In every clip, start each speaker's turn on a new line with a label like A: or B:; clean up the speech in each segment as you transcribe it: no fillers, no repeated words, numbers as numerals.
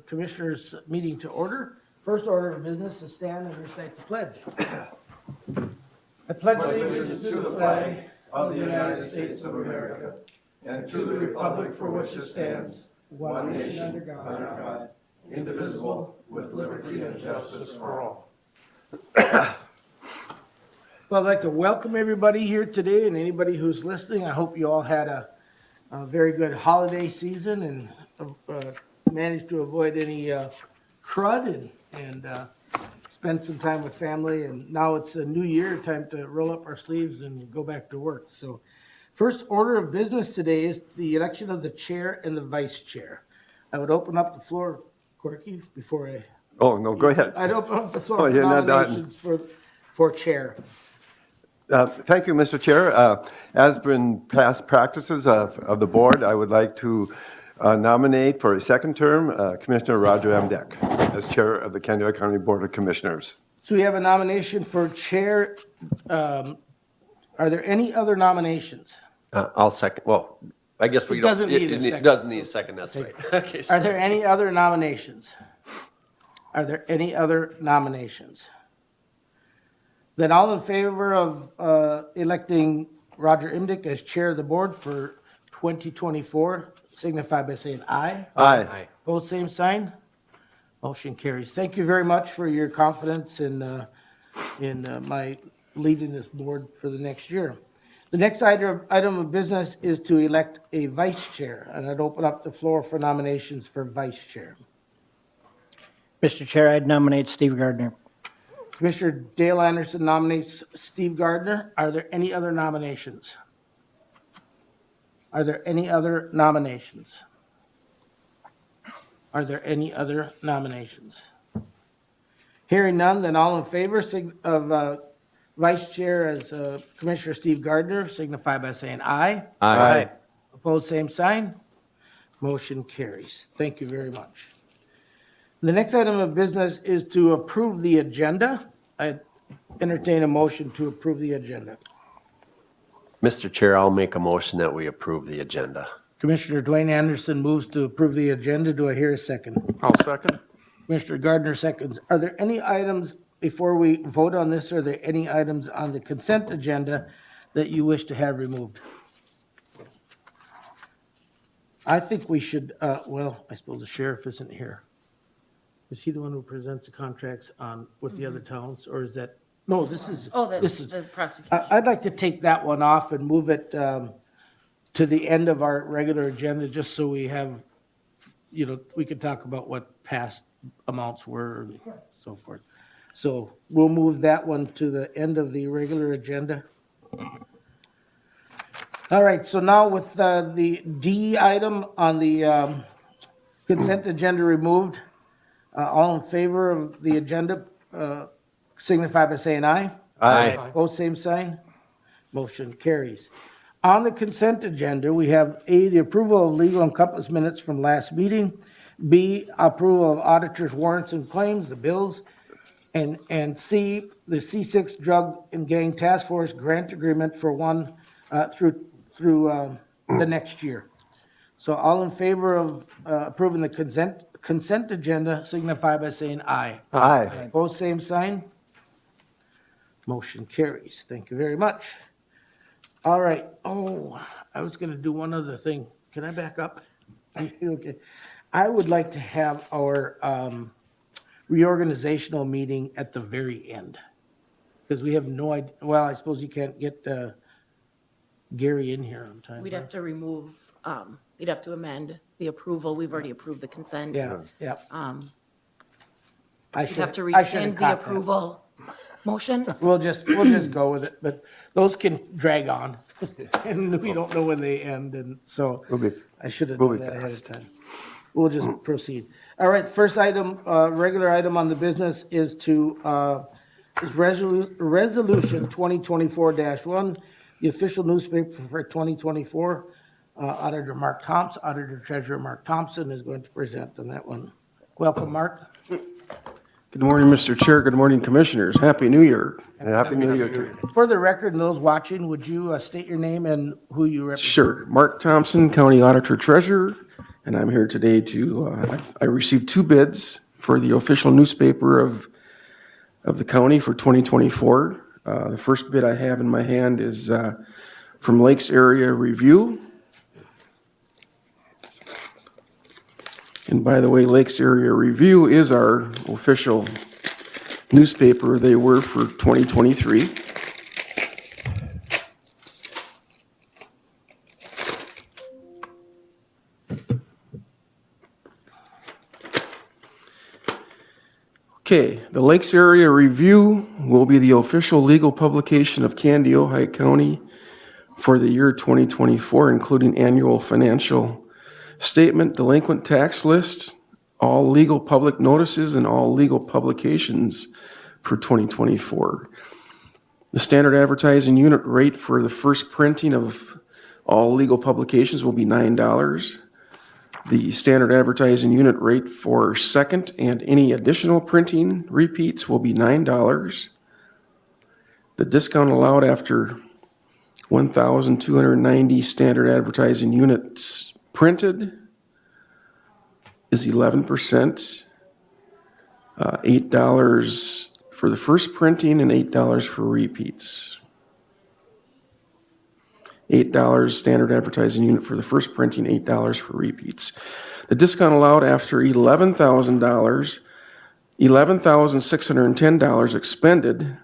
A: Commissioners meeting to order. First order of business is stand and recite the pledge. I pledge allegiance to the flag of the United States of America and to the republic for which it stands, one nation under God, indivisible, with liberty and justice for all. Well, I'd like to welcome everybody here today and anybody who's listening. I hope you all had a very good holiday season and managed to avoid any crud and spend some time with family. And now it's a new year, time to roll up our sleeves and go back to work. So first order of business today is the election of the chair and the vice chair. I would open up the floor, Corky, before I...
B: Oh, no, go ahead.
A: I'd open up the floor for
B: you're not done.
A: nominations for chair.
B: Thank you, Mr. Chair. As been past practices of the board, I would like to nominate for a second term Commissioner Roger M. Deck as chair of the Canada County Board of Commissioners.
A: So we have a nomination for chair. Are there any other nominations?
C: I'll second, well, I guess we
A: It
C: don't.
A: doesn't need a second.
C: It doesn't need a second, that's right. Okay, so-
A: Are there any other nominations? Are there any other nominations? Then all in favor of electing Roger Imdick as chair of the board for 2024, signify by saying aye.
C: Aye.
A: Both same sign. Motion carries. Thank you very much for your confidence in my leading this board for the next year. The next item of business is to elect a vice chair, and I'd open up the floor for nominations for vice chair.
D: Mr. Chair, I'd nominate Steve Gardner.
A: Commissioner Dale Anderson nominates Steve Gardner. Are there any other nominations? Are there any other nominations? Are there any other nominations? Hearing none, then all in favor of vice chair as Commissioner Steve Gardner signify by saying aye.
C: Aye.
A: Opposed, same sign. Motion carries. Thank you very much. The next item of business is to approve the agenda. I entertain a motion to approve the agenda.
C: Mr. Chair, I'll make a motion that we approve the agenda.
A: Commissioner Dwayne Anderson moves to approve the agenda. Do I hear a second?
E: I'll second.
A: Commissioner Gardner seconds. Are there any items, before we vote on this, are there any items on the consent agenda that you wish to have removed? I think we should, well, I suppose the sheriff isn't here. Is he the one who presents the contracts on with the other towns, or is that, no, this is.
F: Oh,
A: this is.
F: the prosecution.
A: I'd like to take that one off and move it to the end of our regular agenda, just so we have, we can talk about what past amounts were and so forth. So we'll move that one to the end of the regular agenda. All right, so now with the D item on the consent agenda removed, all in favor of the agenda signify by saying aye.
C: Aye.
A: Both same sign. Motion carries. On the consent agenda, we have A, the approval of legal encompass minutes from last meeting, B, approval of auditors' warrants and claims, the bills, and C, the C6 Drug and Gang Task Force grant agreement for one through the next year. So all in favor of approving the consent agenda signify by saying aye.
B: Aye.
A: Both same sign. Motion carries. Thank you very much. All right. Oh, I was going to do one other thing. Can I back up? Okay. I would like to have our reorganizational meeting at the very end, because we have no idea. Well, I suppose you can't get Gary in here on time.
F: We'd
A: huh?
F: have to remove, we'd have to amend the approval. We've already approved the consent.
A: Yeah, yeah.
F: We'd have to
A: I should've
F: rescind the
A: caught that.
F: approval motion.
A: We'll just go with it, but those can drag on, and we don't know when they end, and so I should have
B: we'll
A: done
B: be
A: that ahead of
B: fast.
A: time. We'll just proceed. All right, first item, regular item on the business is resolution 2024-1, the official newspaper for 2024. Auditor Mark Thompson, Auditor Treasurer Mark Thompson is going to present on that one. Welcome, Mark.
E: Good morning, Mr. Chair. Good morning, Commissioners. Happy New Year.
B: And Happy New Year to you.
A: For the record, and those watching, would you state your name and who you represent?
E: Sure. Mark Thompson, County Auditor Treasurer, And I'm here today I received 2 bids for the official newspaper of the county for 2024. The first bid I have in my hand is from Lakes Area Review. And by the way, Lakes Area Review is our official newspaper. They were for 2023. Okay, the Lakes Area Review will be the official legal publication of Candiota County for the year 2024, including annual financial statement, delinquent tax list, all legal public notices, and all legal publications for 2024. The standard advertising unit rate for the first printing of all legal publications will be $9. The standard advertising unit rate for second and any additional printing repeats will be $9. The discount allowed after 1,290 standard advertising units printed is 11%, $8 for the first printing and $8 for repeats. $8 standard advertising unit for the first printing, $8 for repeats. The discount allowed after $11,610 expended,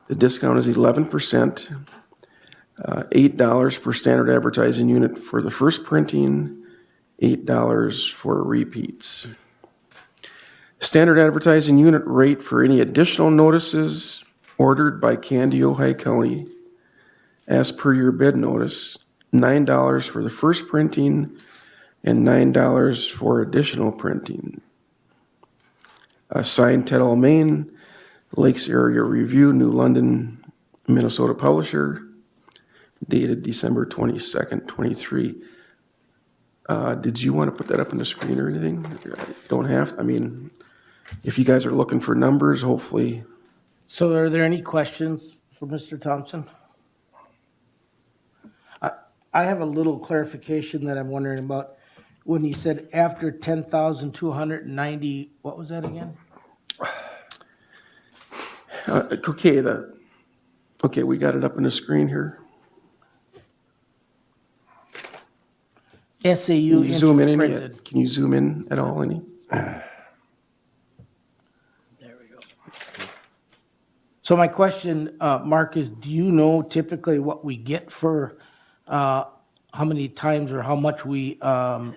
E: the discount is 11%, $8 per standard advertising unit for the first printing, $8 for repeats. Standard advertising unit rate for any additional notices ordered by Candiota County as per your bid notice, $9 for the first printing and $9 for additional printing. Signed Ted Main, Lakes Area Review, New London, Minnesota publisher, dated December 22nd, 23. Did you want to put that up on the screen or anything? Don't have, I mean, if you guys are looking for numbers, hopefully.
A: So are there any questions for Mr. Thompson? I have a little clarification that I'm wondering about. When you said after 10,290, what was that again?
E: Okay, we got it up on the screen here.
A: SAU
E: Can you zoom in
A: inches
E: any?
A: printed.
E: Can you zoom in at all any?
D: There we go.
A: So my question, Mark, is do you know typically what we get for, how many times or how much we go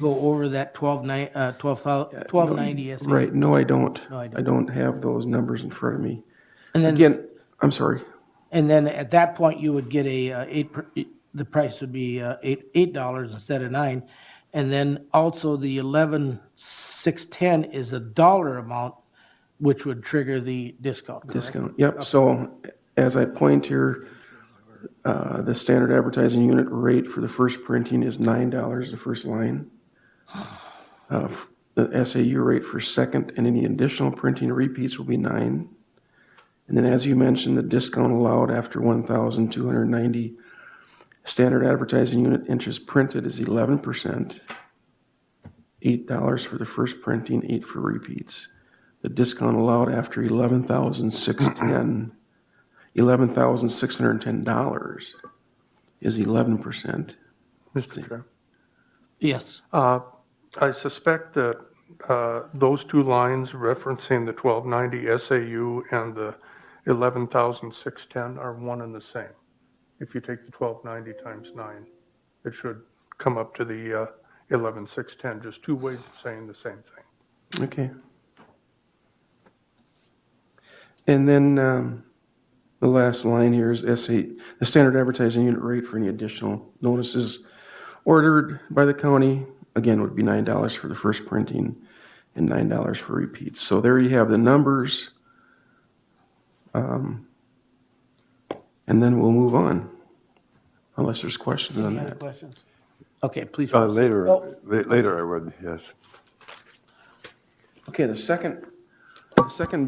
A: over that 1290 SAU?
E: Right, no, I don't.
A: No, I don't.
E: I don't have those numbers in front of me.
A: And then,
E: Again, I'm sorry.
A: and then at that point, you would get the price would be $8 instead of $9. And then also the 11,610 is a dollar amount, which would trigger the discount, correct?
E: Discount, yep. So as I point here, the standard advertising unit rate for the first printing is $9, the first line. The SAU rate for second and any additional printing repeats will be $9. And then as you mentioned, the discount allowed after 1,290 standard advertising unit inches printed is 11%. $8 for the first printing, $8 for repeats. The discount allowed after $11,610 is 11%.
G: Mr. Chair,
A: Yes.
G: I suspect that those two lines referencing the 1290 SAU and the 11,610 are one and the same. If you take the 1290 times 9, it should come up to the 11,610, just two ways of saying the same thing.
E: Okay. And then the last line here is the standard advertising unit rate for any additional notices ordered by the county, again, would be $9 for the first printing and $9 for repeats. So there you have the numbers. And then we'll move on, unless there's questions on
A: Any other
E: that.
A: questions? Okay, please.
B: Later,
A: Oh.
B: later I would, yes.
E: Okay, the second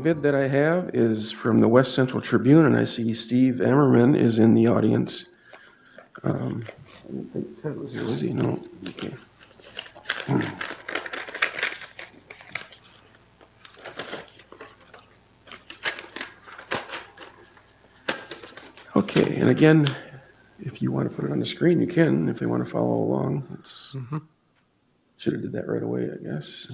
E: bid that I have is from the West Central Tribune, and I see Steve Emmerman is in the audience. I didn't think Ted was here, was he? No, okay. Okay, and again, if you want to put it on the screen, you can, if they want to follow along. It's, should have did that right away, I guess.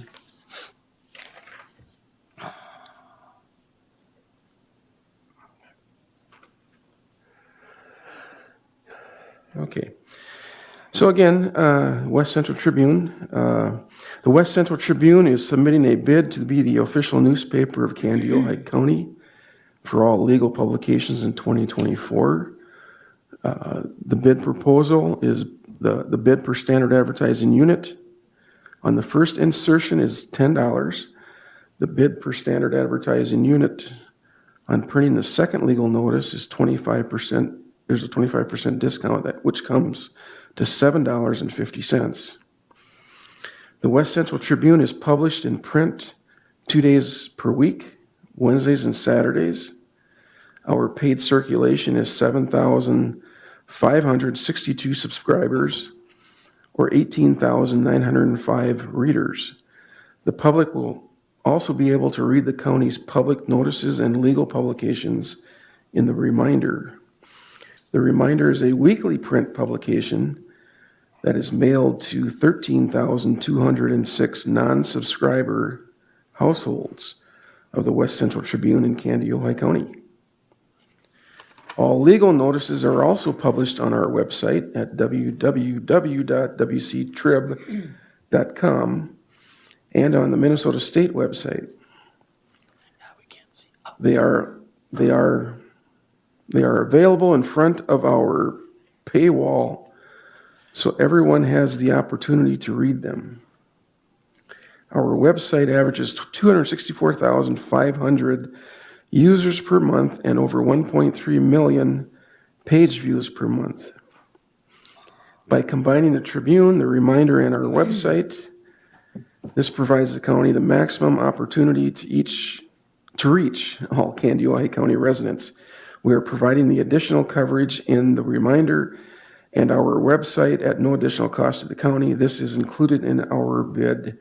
E: Okay. So again, West Central Tribune. The West Central Tribune is submitting a bid to be the official newspaper of Candy, Ojai County for all legal publications in 2024. The bid proposal is the bid per standard advertising unit. On the first insertion is $10. The bid per standard advertising unit on printing the second legal notice is 25%. There's a 25% discount, which comes to $7.50. The West Central Tribune is published in print 2 days per week, Wednesdays and Saturdays. Our paid circulation is 7,562 subscribers, or 18,905 readers. The public will also be able to read the county's public notices and legal publications in the Reminder. The Reminder is a weekly print publication that is mailed to 13,206 non-subscriber households of the West Central Tribune in Candy, Ojai County. All legal notices are also published on our website at www.wctrib.com and on the Minnesota State website. They are available in front of our paywall, so everyone has the opportunity to read them. Our website averages 264,500 users per month and over 1.3 million page views per month. By combining the Tribune, the Reminder, and our website, this provides the county the maximum opportunity to reach all Candy, Ojai County residents. We are providing the additional coverage in the Reminder and our website at no additional cost to the county. This is included in our bid.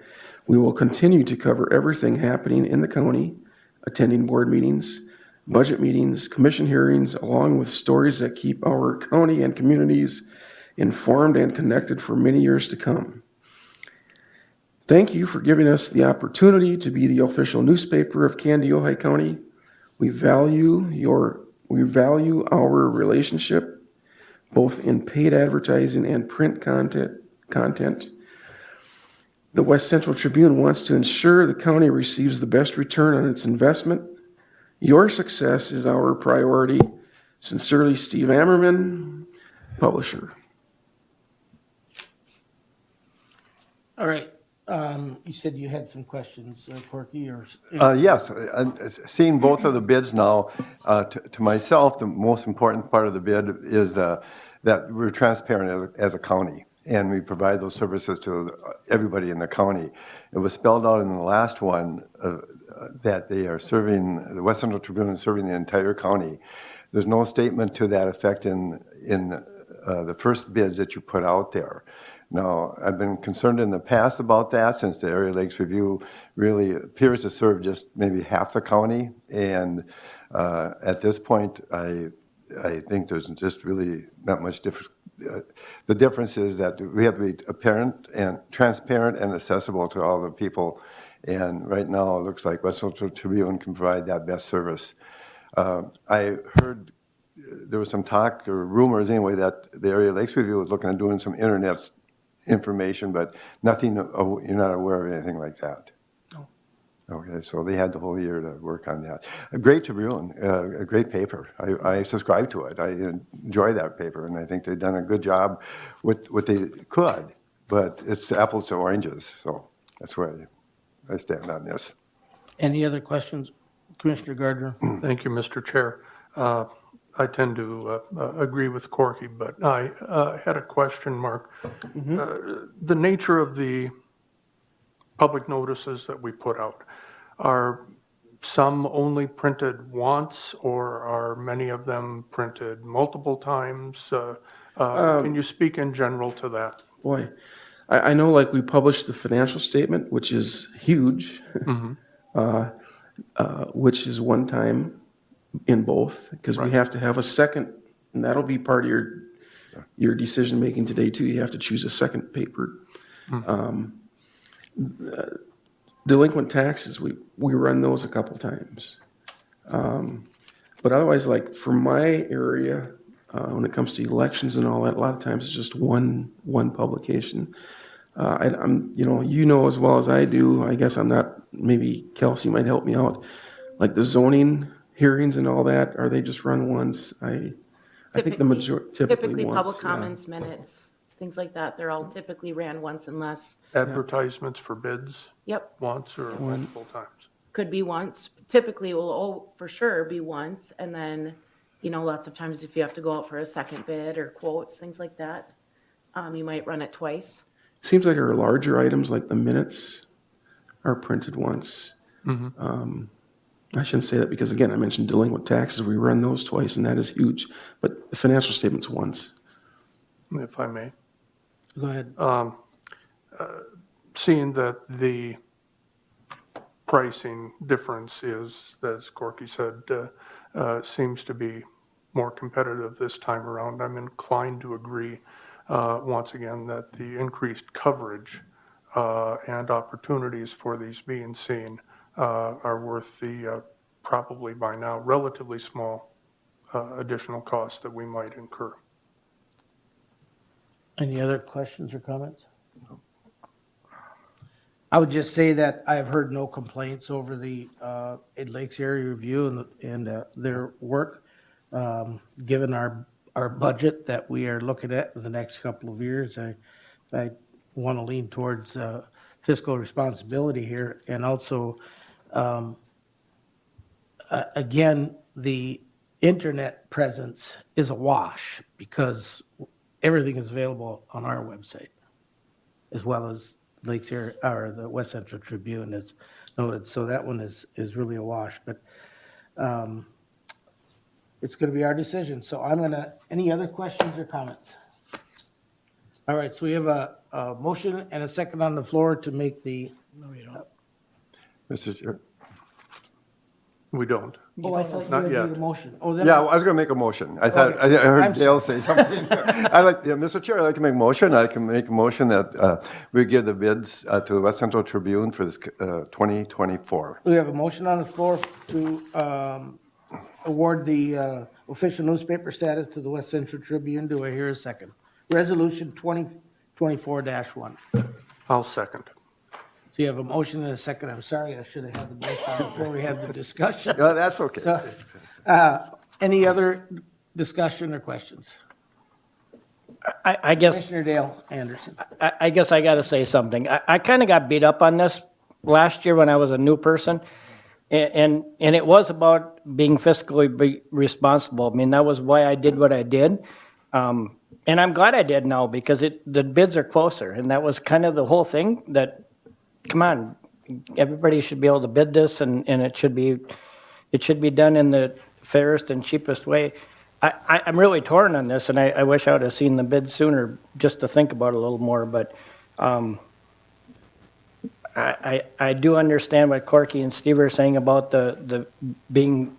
E: We will continue to cover everything happening in the county, attending board meetings, budget meetings, commission hearings, along with stories that keep our county and communities informed and connected for many years to come. Thank you for giving us the opportunity to be the official newspaper of Candy, Ojai County. We value our relationship, both in paid advertising and print content. The West Central Tribune wants to ensure the county receives the best return on its investment. Your success is our priority. Sincerely, Steve Ammerman, publisher.
A: All right. You said you had some questions, Corky, or?
B: Yes, seeing both of the bids now, to myself, the most important part of the bid is that we're transparent as a county, and we provide those services to everybody in the county. It was spelled out in the last one that they are serving, the West Central Tribune is serving the entire county. There's no statement to that effect in the first bids that you put out there. Now, I've been concerned in the past about that, since the Area Lakes Review really appears to serve just maybe half the county. And at this point, I think there's just really not much difference. The difference is that we have to be apparent and transparent and accessible to all the people. And right now, it looks like West Central Tribune can provide that best service. I heard there was some talk or rumors anyway that the Area Lakes Review was looking at doing some internet information, but nothing, you're not aware of anything like that? No. Okay, so they had the whole year to work on that. A great Tribune, a great paper. I subscribe to it. I enjoy that paper, and I think they've done a good job with what they could, but it's apples to oranges, so that's where I stand on this.
A: Any other questions? Commissioner Gardner?
G: Thank you, Mr. Chair. I tend to agree with Corky, but I had a question, Mark. The nature of the public notices that we put out, are some only printed once, or are many of them printed multiple times? Can you speak in general to that?
E: Boy, I know like we published the financial statement, which is huge, which is one time in both, because we have to have a second, and that'll be part of your decision-making today too. You have to choose a second paper. Delinquent taxes, we run those a couple times. But otherwise, like for my area, when it comes to elections and all that, a lot of times it's just one publication. I'm, you know as well as I do, I guess I'm not, maybe Kelsey might help me out. Like the zoning hearings and all that, are they just run once? I think the majority, typically once.
F: Public
E: yeah.
F: comments, minutes, things like that, they're all typically ran once unless,
G: Advertisements for bids
F: yep,
G: once or multiple times.
F: could be once. Typically will, for sure, be once. And then, lots of times if you have to go out for a second bid or quotes, things like that, you might run it twice.
E: Seems like our larger items, like the minutes, are printed once. I shouldn't say that because, again, I mentioned delinquent taxes. We run those twice, and that is huge. But the financial statements once.
G: If I may.
A: Go ahead.
G: Seeing that the pricing difference is, as Corky said, seems to be more competitive this time around, I'm inclined to agree, once again, that the increased coverage and opportunities for these being seen are worth the probably by now relatively small additional costs that we might incur.
A: Any other questions or comments? I would just say that I've heard no complaints over the Lakes Area Review and their work. Given our budget that we are looking at in the next couple of years, I want to lean towards fiscal responsibility here. And also, again, the internet presence is a wash because everything is available on our website, as well as Lakes Area, or the West Central Tribune is noted. So that one is really a wash. But it's going to be our decision. So any other questions or comments? All right, so we have a motion and a second on the floor to make the,
B: Mr. Chair.
G: We don't.
A: oh, I thought you
G: Not
A: had
G: yet.
A: made a motion. Oh, then
B: Yeah, I was going to make a motion. I thought,
A: Okay.
B: I heard
A: I'm
B: Dale say something. Mr. Chair, I'd like to make a motion. I can make a motion that we give the bids to the West Central Tribune for this 2024.
A: We have a motion on the floor to award the official newspaper status to the West Central Tribune. Do I hear a second? Resolution 2024-1.
G: I'll second.
A: So you have a motion and a second. I'm sorry, I should have had the motion before we had the discussion.
B: No, that's okay.
A: So, any other discussion or questions?
D: I guess,
A: Commissioner Dale Anderson.
D: I guess I got to say something. I kind of got beat up on this last year when I was a new person. And it was about being fiscally responsible. I mean, that was why I did what I did. And I'm glad I did now because the bids are closer. And that was kind of the whole thing that, come on, everybody should be able to bid this and it should be done in the fairest and cheapest way. I'm really torn on this and I wish I would have seen the bid sooner just to think about it a little more. But I do understand what Corky and Steve are saying about the being,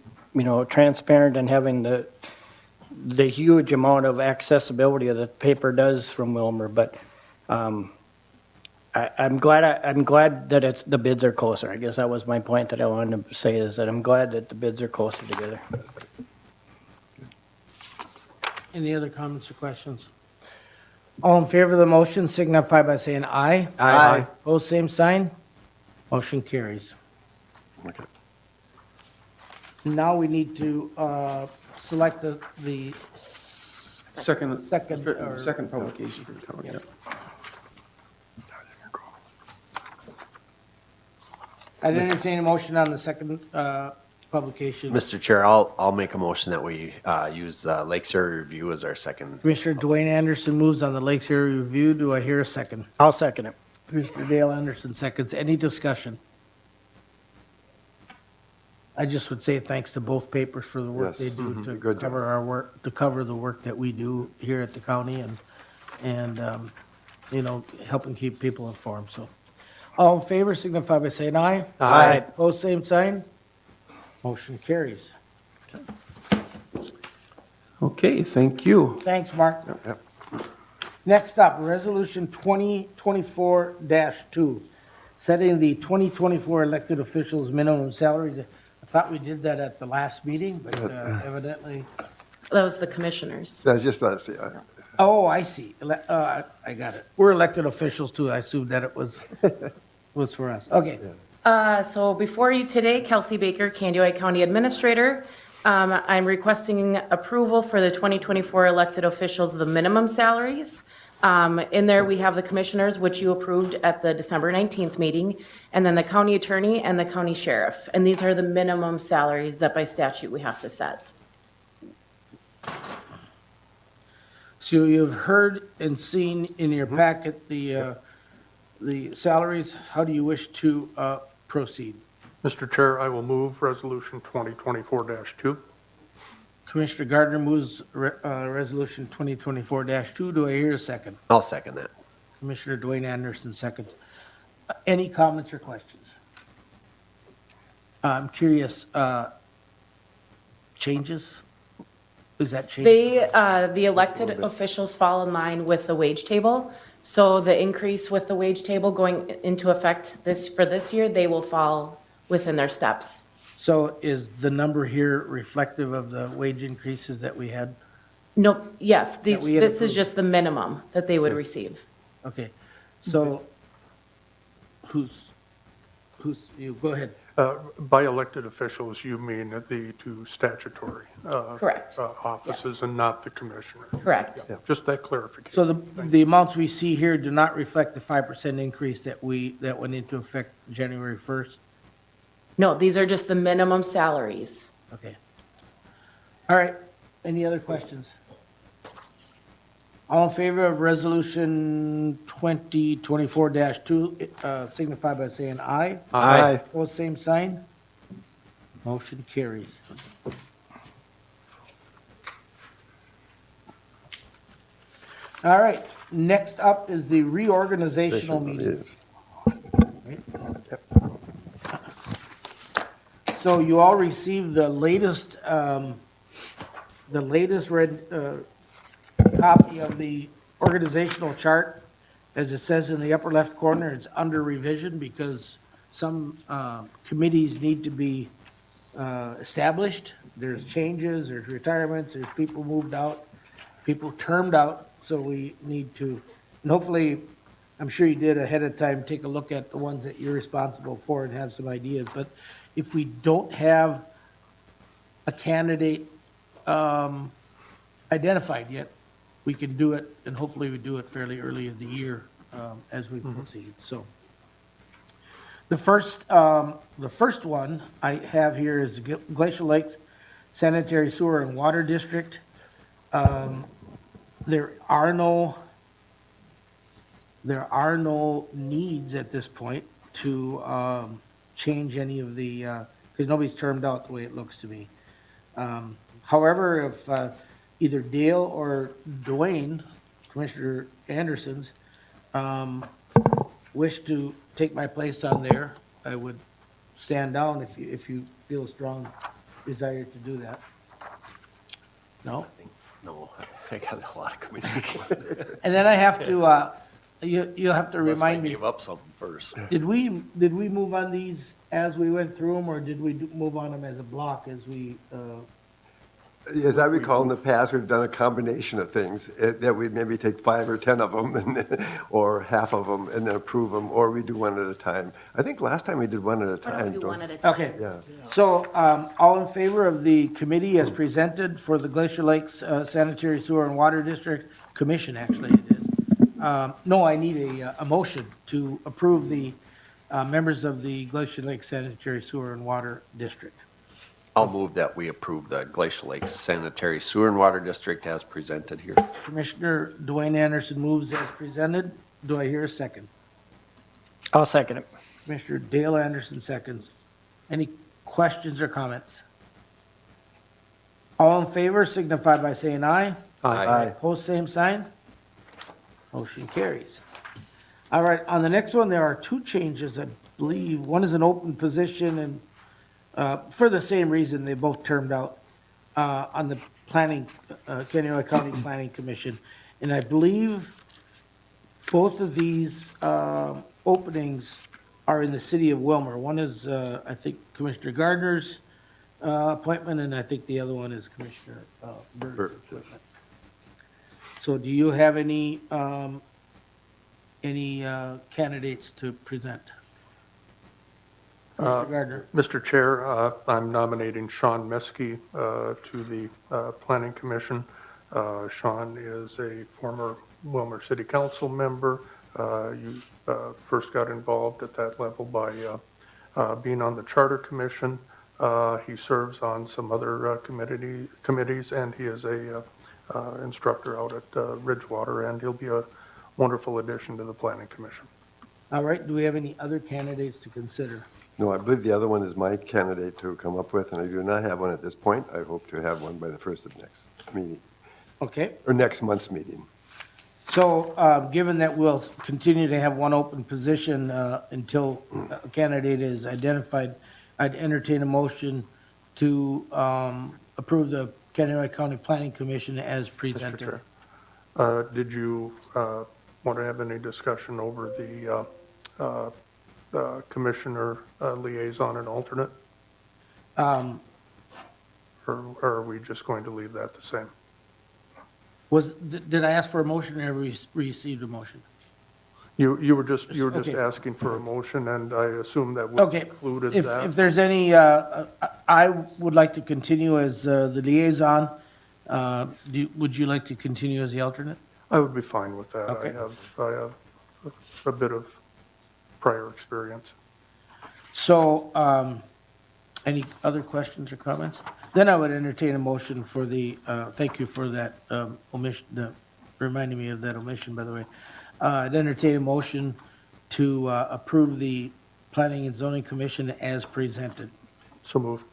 D: transparent and having the huge amount of accessibility that the paper does from Wilmer, but I'm glad that the bids are closer. I guess that was my point that I wanted to say, is that I'm glad that the bids are closer together.
A: Any other comments or questions? All in favor of the motion signify by saying aye.
B: Aye.
A: Opposed, same sign. Motion carries.
B: Okay.
A: Now we need to select the
E: Second
A: Second,
E: publication for the county.
A: Yep. I'd entertain a motion on the second publication.
C: Mr. Chair, I'll make a motion that we use Lakes Area Review as our second.
A: Commissioner Dwayne Anderson moves on the Lakes Area Review. Do I hear a second?
D: I'll second it.
A: Commissioner Dale Anderson seconds. Any discussion? I just would say thanks to both papers for the work they
B: Yes.
A: do to
B: Good job.
A: cover our work, to cover the work that we do here at the county and helping keep people informed, so. All in favor signify by saying aye.
C: Aye.
A: Opposed, same sign. Motion carries.
E: Okay, thank you.
A: Thanks, Mark. Next up, Resolution 2024-2, setting the 2024 elected officials' minimum salaries. I thought we did that at the last meeting, but evidently,
F: That was the commissioners.
B: That's just us, yeah.
A: oh, I see. I got it. We're elected officials too. I assumed that it was for us. Okay.
F: So before you today, Kelsey Baker, Candioi County Administrator. I'm requesting approval for the 2024 elected officials, the minimum salaries. In there, we have the commissioners, which you approved at the December 19th meeting, and then the county attorney and the county sheriff. And these are the minimum salaries that by statute we have to set.
A: So you've heard and seen in your packet the salaries. How do you wish to proceed?
G: Mr. Chair, I will move Resolution 2024-2.
A: Commissioner Gardner moves Resolution 2024-2. Do I hear a second?
C: I'll second that.
A: Commissioner Dwayne Anderson seconds. Any comments or questions? I'm curious, changes? Is that change?
F: The elected officials fall in line with the wage table. So the increase with the wage table going into effect for this year, they will fall within their steps.
A: So is the number here reflective of the wage increases that we had?
F: No, yes,
A: we had
F: this
A: approved.
F: is just the minimum that they would receive.
A: Okay, so who's, you, go ahead.
G: By elected officials, you mean the two statutory
F: Correct.
G: offices and not the commissioner.
F: Correct.
G: Yeah, just that clarification.
A: So the amounts we see here do not reflect the 5% increase that went into effect January 1st?
F: No, these are just the minimum salaries.
A: Okay. All right, any other questions? All in favor of Resolution 2024-2, signify by saying aye.
C: Aye.
A: Opposed, same sign. Motion carries. All right, next up is the reorganizational meeting. So you all received the latest copy of the organizational chart. As it says in the upper left corner, it's under revision because some committees need to be established. There's changes, there's retirements, there's people moved out, people termed out, so we need to, and hopefully, I'm sure you did ahead of time, take a look at the ones that you're responsible for and have some ideas. But if we don't have a candidate identified yet, we can do it, and hopefully we do it fairly early in the year as we proceed, so. The first one I have here is Glacial Lakes Sanitary Sewer and Water District. There are no needs at this point to change any of the, because nobody's termed out the way it looks to me. However, if either Dale or Dwayne, Commissioner Anderson's, wish to take my place on there, I would stand down if you feel a strong desire to do that. No?
C: No, I got a lot of communication.
A: And then I have to, you'll have to
C: Unless I
A: remind me,
C: gave up something first.
A: did we move on these as we went through them, or did we move on them as a block as we,
B: As I recall, in the past, we've done a combination of things, that we'd maybe take 5 or 10 of them, or half of them, and then approve them, or we do one at a time. I think last time we did one at a
F: Why don't we
B: time.
F: do
B: don't-
F: one at a time?
A: okay.
B: Yeah.
A: So, all in favor of the committee as presented for the Glacier Lakes Sanitary Sewer and Water District Commission, actually it is. No, I need a motion to approve the members of the Glacier Lakes Sanitary Sewer and Water District.
C: I'll move that we approve the Glacial Lakes Sanitary Sewer and Water District as presented here.
A: Commissioner Dwayne Anderson moves as presented. Do I hear a second?
D: I'll second it.
A: Commissioner Dale Anderson seconds. Any questions or comments? All in favor signify by saying aye.
C: Aye.
A: Opposed, same sign. Motion carries. All right, on the next one, there are two changes, I believe. One is an open position, and for the same reason, they both termed out on the planning, Kennewick County Planning Commission. And I believe both of these openings are in the city of Wilmer. One is, I think, Commissioner Gardner's appointment, and I think the other one is Commissioner Berg's appointment. So do you have any candidates to present? Mr. Gardner?
G: Mr. Chair, I'm nominating Sean Meskey to the Planning Commission. Sean is a former Wilmer City Council member. You first got involved at that level by being on the Charter Commission. He serves on some other committees, and he is a instructor out at Ridgewater, and he'll be a wonderful addition to the Planning Commission.
A: All right, do we have any other candidates to consider?
B: No, I believe the other one is my candidate to come up with, and I do not have one at this point. I hope to have one by the first of next meeting,
A: Okay,
B: or next month's meeting.
A: so given that we'll continue to have one open position until a candidate is identified, I'd entertain a motion to approve the Kennewick County Planning Commission as
G: Mr.
A: presented.
G: Chair, did you want to have any discussion over the commissioner liaison and alternate? Or are we just going to leave that the same?
A: Did I ask for a motion or have we received a motion?
G: You were just
A: Okay.
G: asking for a motion, and I assume that
A: Okay.
G: included
A: If
G: that.
A: there's any, I would like to continue as the liaison. Would you like to continue as the alternate?
G: I would be fine with that.
A: Okay.
G: I have a bit of prior experience.
A: So, any other questions or comments? Then I would entertain a motion for the, thank you for that omission, reminding me of that omission, by the way. I'd entertain a motion to approve the Planning and Zoning Commission as presented.
G: So move.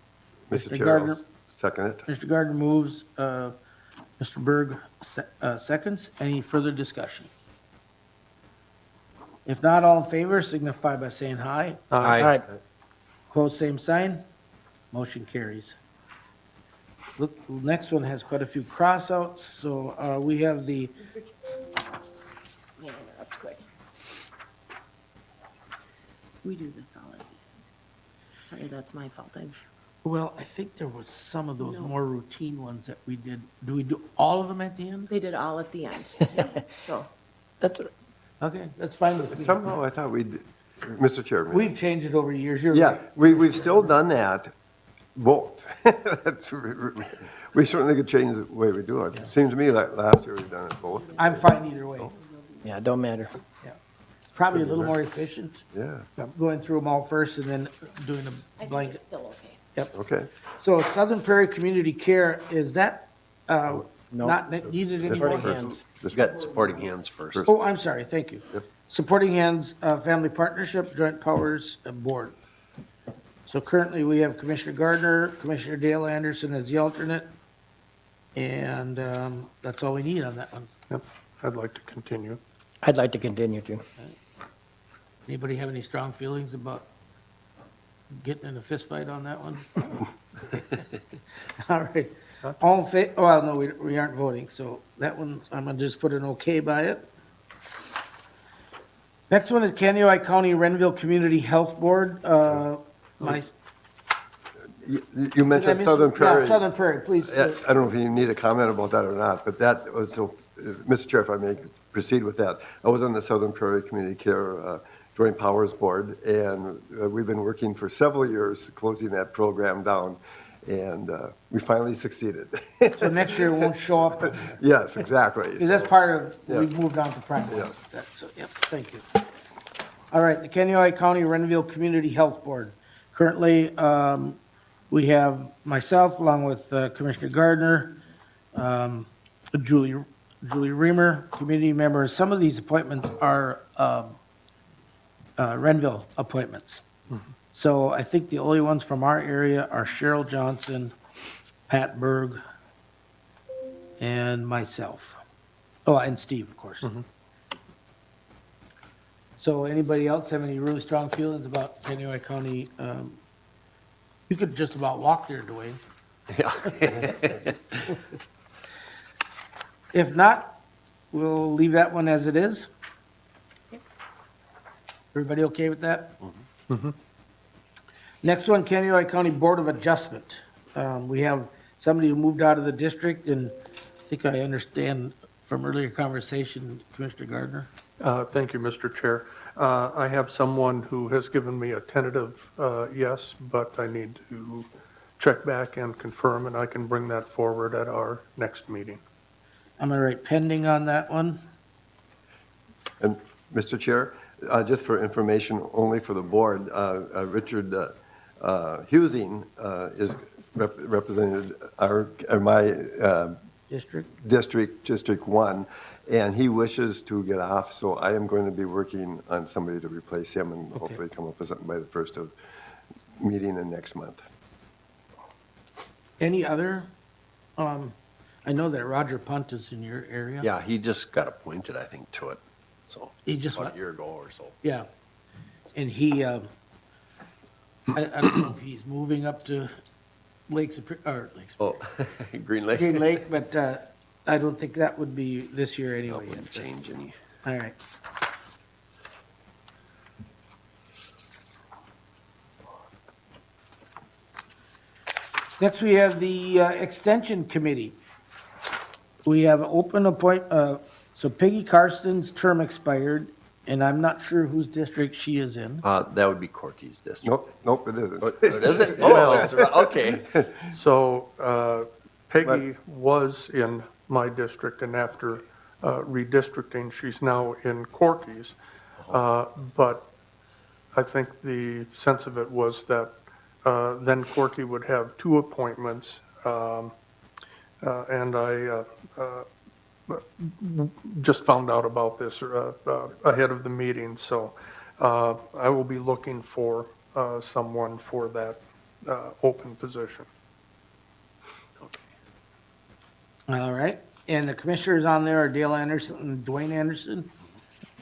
B: Mr.
A: Mr.
B: Chair,
A: Gardner?
B: I'll second it.
A: Mr. Gardner moves, Mr. Berg seconds. Any further discussion? If not, all in favor signify by saying aye.
D: All right,
A: Opposed, same sign. Motion carries. Look, next one has quite a few crossouts, so we have the,
F: We do this all at the end. Sorry, that's my fault.
A: well, I think there was some of those more routine ones that we did. Do we do all of them at the end?
F: They did all at the end. So,
D: that's,
A: Okay, that's fine with me.
B: Somehow I thought we'd, Mr. Chairman.
A: We've changed it over years. You're
B: Yeah,
A: right.
B: we've still done that, both. We certainly could change the way we do it. Seems to me like last year we've done it both.
A: I'm fine either way.
D: yeah, don't matter.
A: Yeah. It's probably a little more efficient,
B: Yeah,
A: going through them all first and then doing
F: I
A: a
F: think
A: blanket.
F: it's still okay.
A: Yep.
B: okay.
A: So Southern Prairie Community Care, is that not needed anymore?
D: Supporting hands.
C: We've got supporting hands first.
A: Oh, I'm sorry, thank you. Supporting Hands Family Partnership, Joint Powers Board. So currently, we have Commissioner Gardner, Commissioner Dale Anderson as the alternate, and that's all we need on that one.
G: Yep, I'd like to continue.
D: I'd like to continue to.
A: Anybody have any strong feelings about getting in a fist fight on that one? All right. All in fa, well, no, we aren't voting, so that one, I'm gonna just put an okay by it. Next one is Kennewick County Renville Community Health Board. My,
B: You
A: did I
B: mentioned
A: miss-
B: Southern Prairie.
A: Yeah, Southern Prairie, please.
B: I don't know if you need a comment about that or not, but that was, so, Mr. Chair, if I may proceed with that. I was on the Southern Prairie Community Care Joint Powers Board, and we've been working for several years closing that program down, and we finally succeeded.
A: So next year it won't show up, because
B: Yes, exactly.
A: that's part of,
B: Yeah.
A: we've moved on to primary.
B: Yes.
A: That's, yep, thank you. All right, the Kennewick County Renville Community Health Board. Currently, we have myself, along with Commissioner Gardner, Julie Reamer, community members. Some of these appointments are Renville appointments. So I think the only ones from our area are Cheryl Johnson, Pat Berg, and myself. Oh, and Steve, of course. So anybody else have any really strong feelings about Kaneohe County? You could just about walk there, Dwayne.
C: Yeah.
A: If not, we'll leave that one as it is. Everybody okay with that? Next one, Kaneohe County Board of Adjustment. We have somebody who moved out of the district, and I think I understand from earlier conversation, Commissioner Gardner.
G: Thank you, Mr. Chair. I have someone who has given me a tentative yes, but I need to check back and confirm, and I can bring that forward at our next meeting.
A: I'm gonna write pending on that one.
B: And, Mr. Chair, just for information only for the board, Richard Husing is represented my
A: District?
B: District 1, and he wishes to get off, so I am going to be working on somebody to replace him and hopefully come up with something by the first of meeting in next month.
A: Any other? I know that Roger Punt is in your area.
C: Yeah, he just got appointed, I think, to it, so.
A: He just
C: about
A: what?
C: a year ago or so.
A: Yeah. And he, I don't know if he's moving up to Lakes, or Lakes,
C: Oh, Green Lake?
A: Green Lake, but I don't think that would be this year
C: That
A: anyway.
C: wouldn't change any.
A: All right. Next, we have the Extension Committee. We have open so Peggy Carson's term expired, and I'm not sure whose district she is in.
C: That would be Corky's district.
B: Nope, it isn't.
C: Is it? Oh, it's okay.
G: So Peggy was in my district, and after redistricting, she's now in Corky's. But I think the sense of it was that then Corky would have two appointments, and I just found out about this ahead of the meeting, so I will be looking for someone for that open position.
A: All right. And the commissioners on there are Dale Anderson and Dwayne Anderson.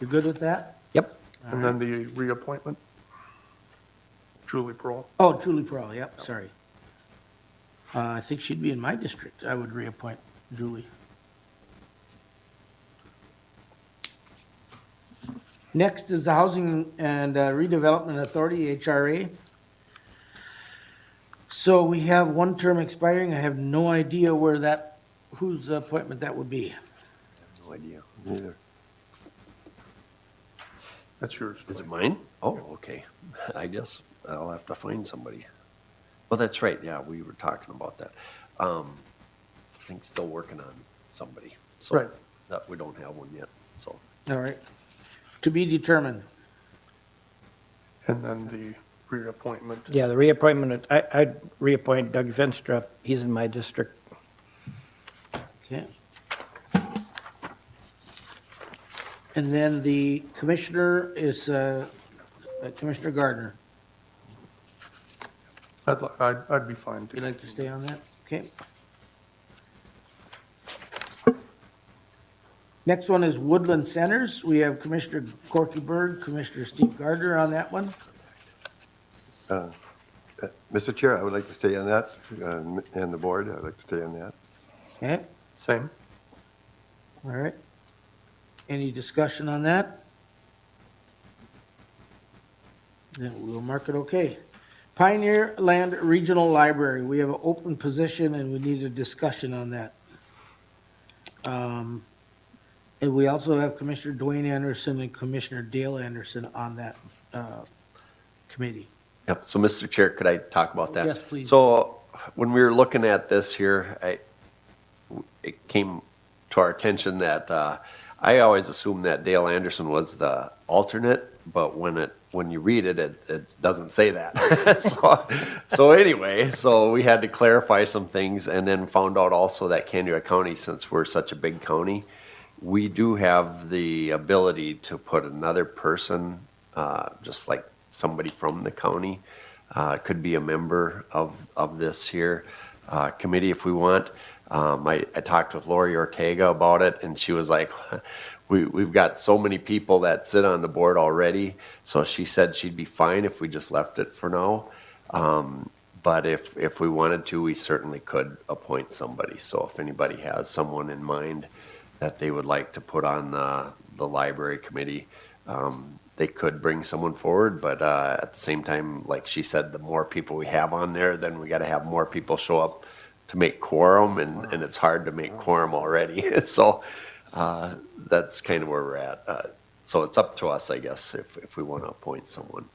A: You good with that?
D: Yep.
G: And then the reappointment, Julie Prohl.
A: Oh, Julie Pearl, yep, sorry. I think she'd be in my district. I would reappoint Julie. Next is the Housing and Redevelopment Authority, HRA. So we have one term expiring. I have no idea whose appointment that would be.
C: No idea.
B: Neither.
G: That's yours.
C: Is it mine? Oh, okay. I guess I'll have to find somebody. Well, that's right, yeah, we were talking about that. I think still working on somebody. So
G: Right.
C: that we don't have one yet, so.
A: All right. To be determined.
G: And then the reappointment.
D: Yeah, the reappointment, I'd reappoint Doug Finstra. He's in my district.
A: Okay. And then the commissioner is Commissioner Gardner.
G: I'd be fine
A: You'd
G: too.
A: like to stay on that? Okay. Next one is Woodland Centers. We have Commissioner Corky Berg, Commissioner Steve Gardner on that one.
B: Mr. Chair, I would like to stay on that, and the board, I'd like to stay on that.
A: Okay,
G: Same?
A: all right. Any discussion on that? Then we'll mark it okay. Pioneer Land Regional Library, we have an open position and we need a discussion on that. And we also have Commissioner Dwayne Anderson and Commissioner Dale Anderson on that committee.
C: Yep, so Mr. Chair, could I talk about that?
A: Yes, please.
C: So when we were looking at this here, it came to our attention that I always assumed that Dale Anderson was the alternate, but when you read it, it doesn't say that. So anyway, so we had to clarify some things and then found out also that Kaneohe County, since we're such a big county, we do have the ability to put another person, just like somebody from the county, could be a member of this here committee if we want. I talked with Lori Ortega about it, and she was like, we've got so many people that sit on the board already, so she said she'd be fine if we just left it for now. But if we wanted to, we certainly could appoint somebody. So if anybody has someone in mind that they would like to put on the library committee, they could bring someone forward, but at the same time, like she said, the more people we have on there, then we gotta have more people show up to make quorum, and it's hard to make quorum already. So that's kind of where we're at. So it's up to us, I guess, if we want to appoint someone.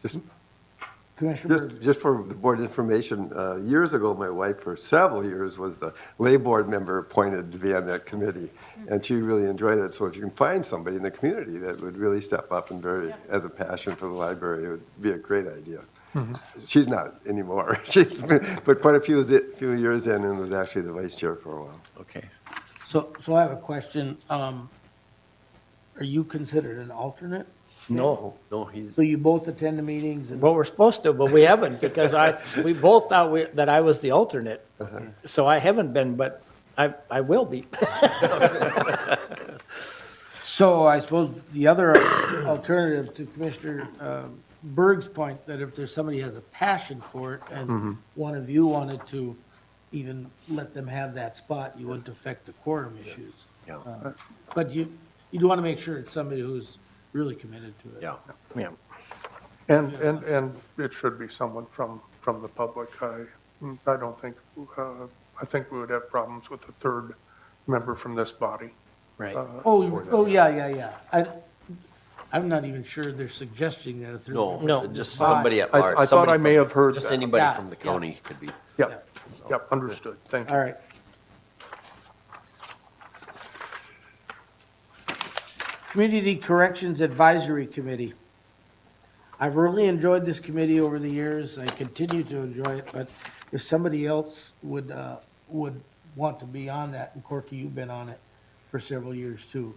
B: Just
A: Commissioner Berg.
B: Just for the board information, years ago, my wife, for several years, was the lay board member appointed to be on that committee, and she really enjoyed it. So if you can find somebody in the community that would really step up and has a passion for the library, it would be a great idea. She's not anymore. She's been, but quite a few years in, and was actually the vice chair for a while.
C: Okay.
A: So I have a question. Are you considered an alternate?
D: No.
C: No, he's,
A: So you both attend the meetings and,
D: Well, we're supposed to, but we haven't, because we both thought that I was the alternate. So I haven't been, but I will be.
A: so I suppose the other alternative to Commissioner Berg's point, that if there's somebody who has a passion for it and one of you wanted to even let them have that spot, you wouldn't affect the quorum issues.
C: yeah,
A: But you do want to make sure it's somebody who's really committed to it.
C: yeah.
D: Yeah.
G: And it should be someone from the public. I don't think, I think we would have problems with a third member from this body.
D: Right.
A: Oh, yeah. I'm not even sure they're suggesting that a third.
C: No,
D: No.
C: just somebody at large.
G: I thought
C: somebody
G: I may
C: from-
G: have heard
C: Just
G: that.
C: anybody
A: Yeah,
C: from the
A: yeah.
C: county could be.
G: Yep, yep, understood. Thank you.
A: All right. Community Corrections Advisory Committee. I've really enjoyed this committee over the years. I continue to enjoy it, but if somebody else would want to be on that, and Corky, you've been on it for several years too.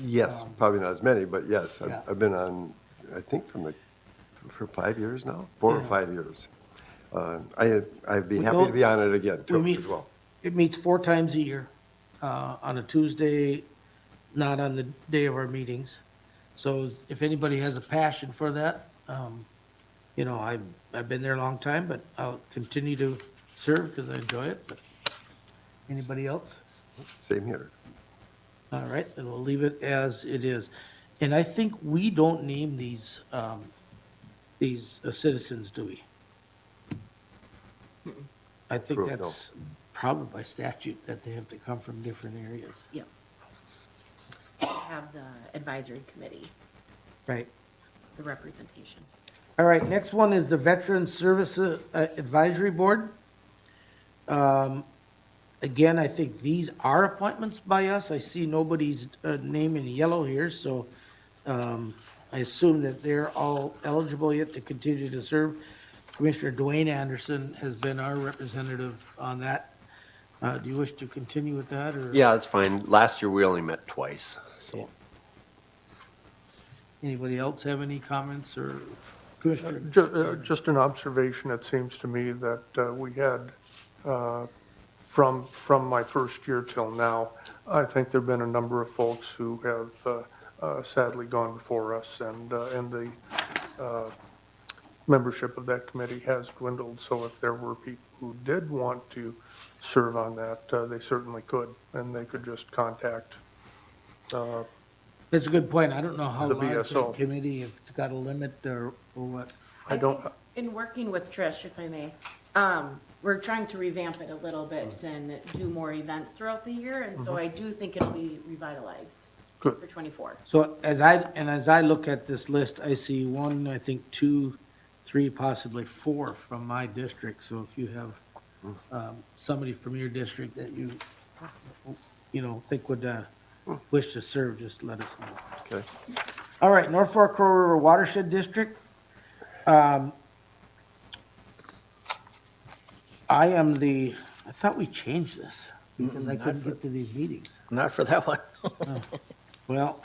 B: Yes, probably not as many, but yes,
A: Yeah.
B: I've been on, I think for 5 years now, 4 or 5 years. I'd be happy to be on it again,
A: We
B: too,
A: meet,
B: as well.
A: it meets 4 times a year, on a Tuesday, not on the day of our meetings. So if anybody has a passion for that, I've been there a long time, but I'll continue to serve because I enjoy it. But anybody else?
B: Same here.
A: All right, then we'll leave it as it is. And I think we don't name these citizens, do we? I think
B: True, no.
A: that's probably by statute that they have to come from different areas.
F: Yep. Have the advisory committee,
A: Right.
F: the representation.
A: All right, next one is the Veteran Services Advisory Board. Again, I think these are appointments by us. I see nobody's name in yellow here, so I assume that they're all eligible yet to continue to serve. Commissioner Dwayne Anderson has been our representative on that. Do you wish to continue with that, or?
C: Yeah, that's fine. Last year, we only met twice, so.
A: Anybody else have any comments, or Commissioner?
G: Just an observation, it seems to me that we had, from my first year till now, I think there've been a number of folks who have sadly gone before us, and the membership of that committee has dwindled. So if there were people who did want to serve on that, they certainly could, and they could just contact
A: That's a good point. I don't know how
G: The
A: large
G: VSO.
A: that committee, if it's got a limit or what.
G: I don't,
F: think in working with Trish, if I may, we're trying to revamp it a little bit and do more events throughout the year, and so I do think it'll be revitalized
G: Good.
F: for '24.
A: So as I look at this list, I see 1, I think 2, 3, possibly 4 from my district. So if you have somebody from your district that you think would wish to serve, just let us know.
B: Okay.
A: All right, North Fork Crow River Watershed District. I thought we changed this because I couldn't get to these meetings.
D: Not for that one.
A: Well,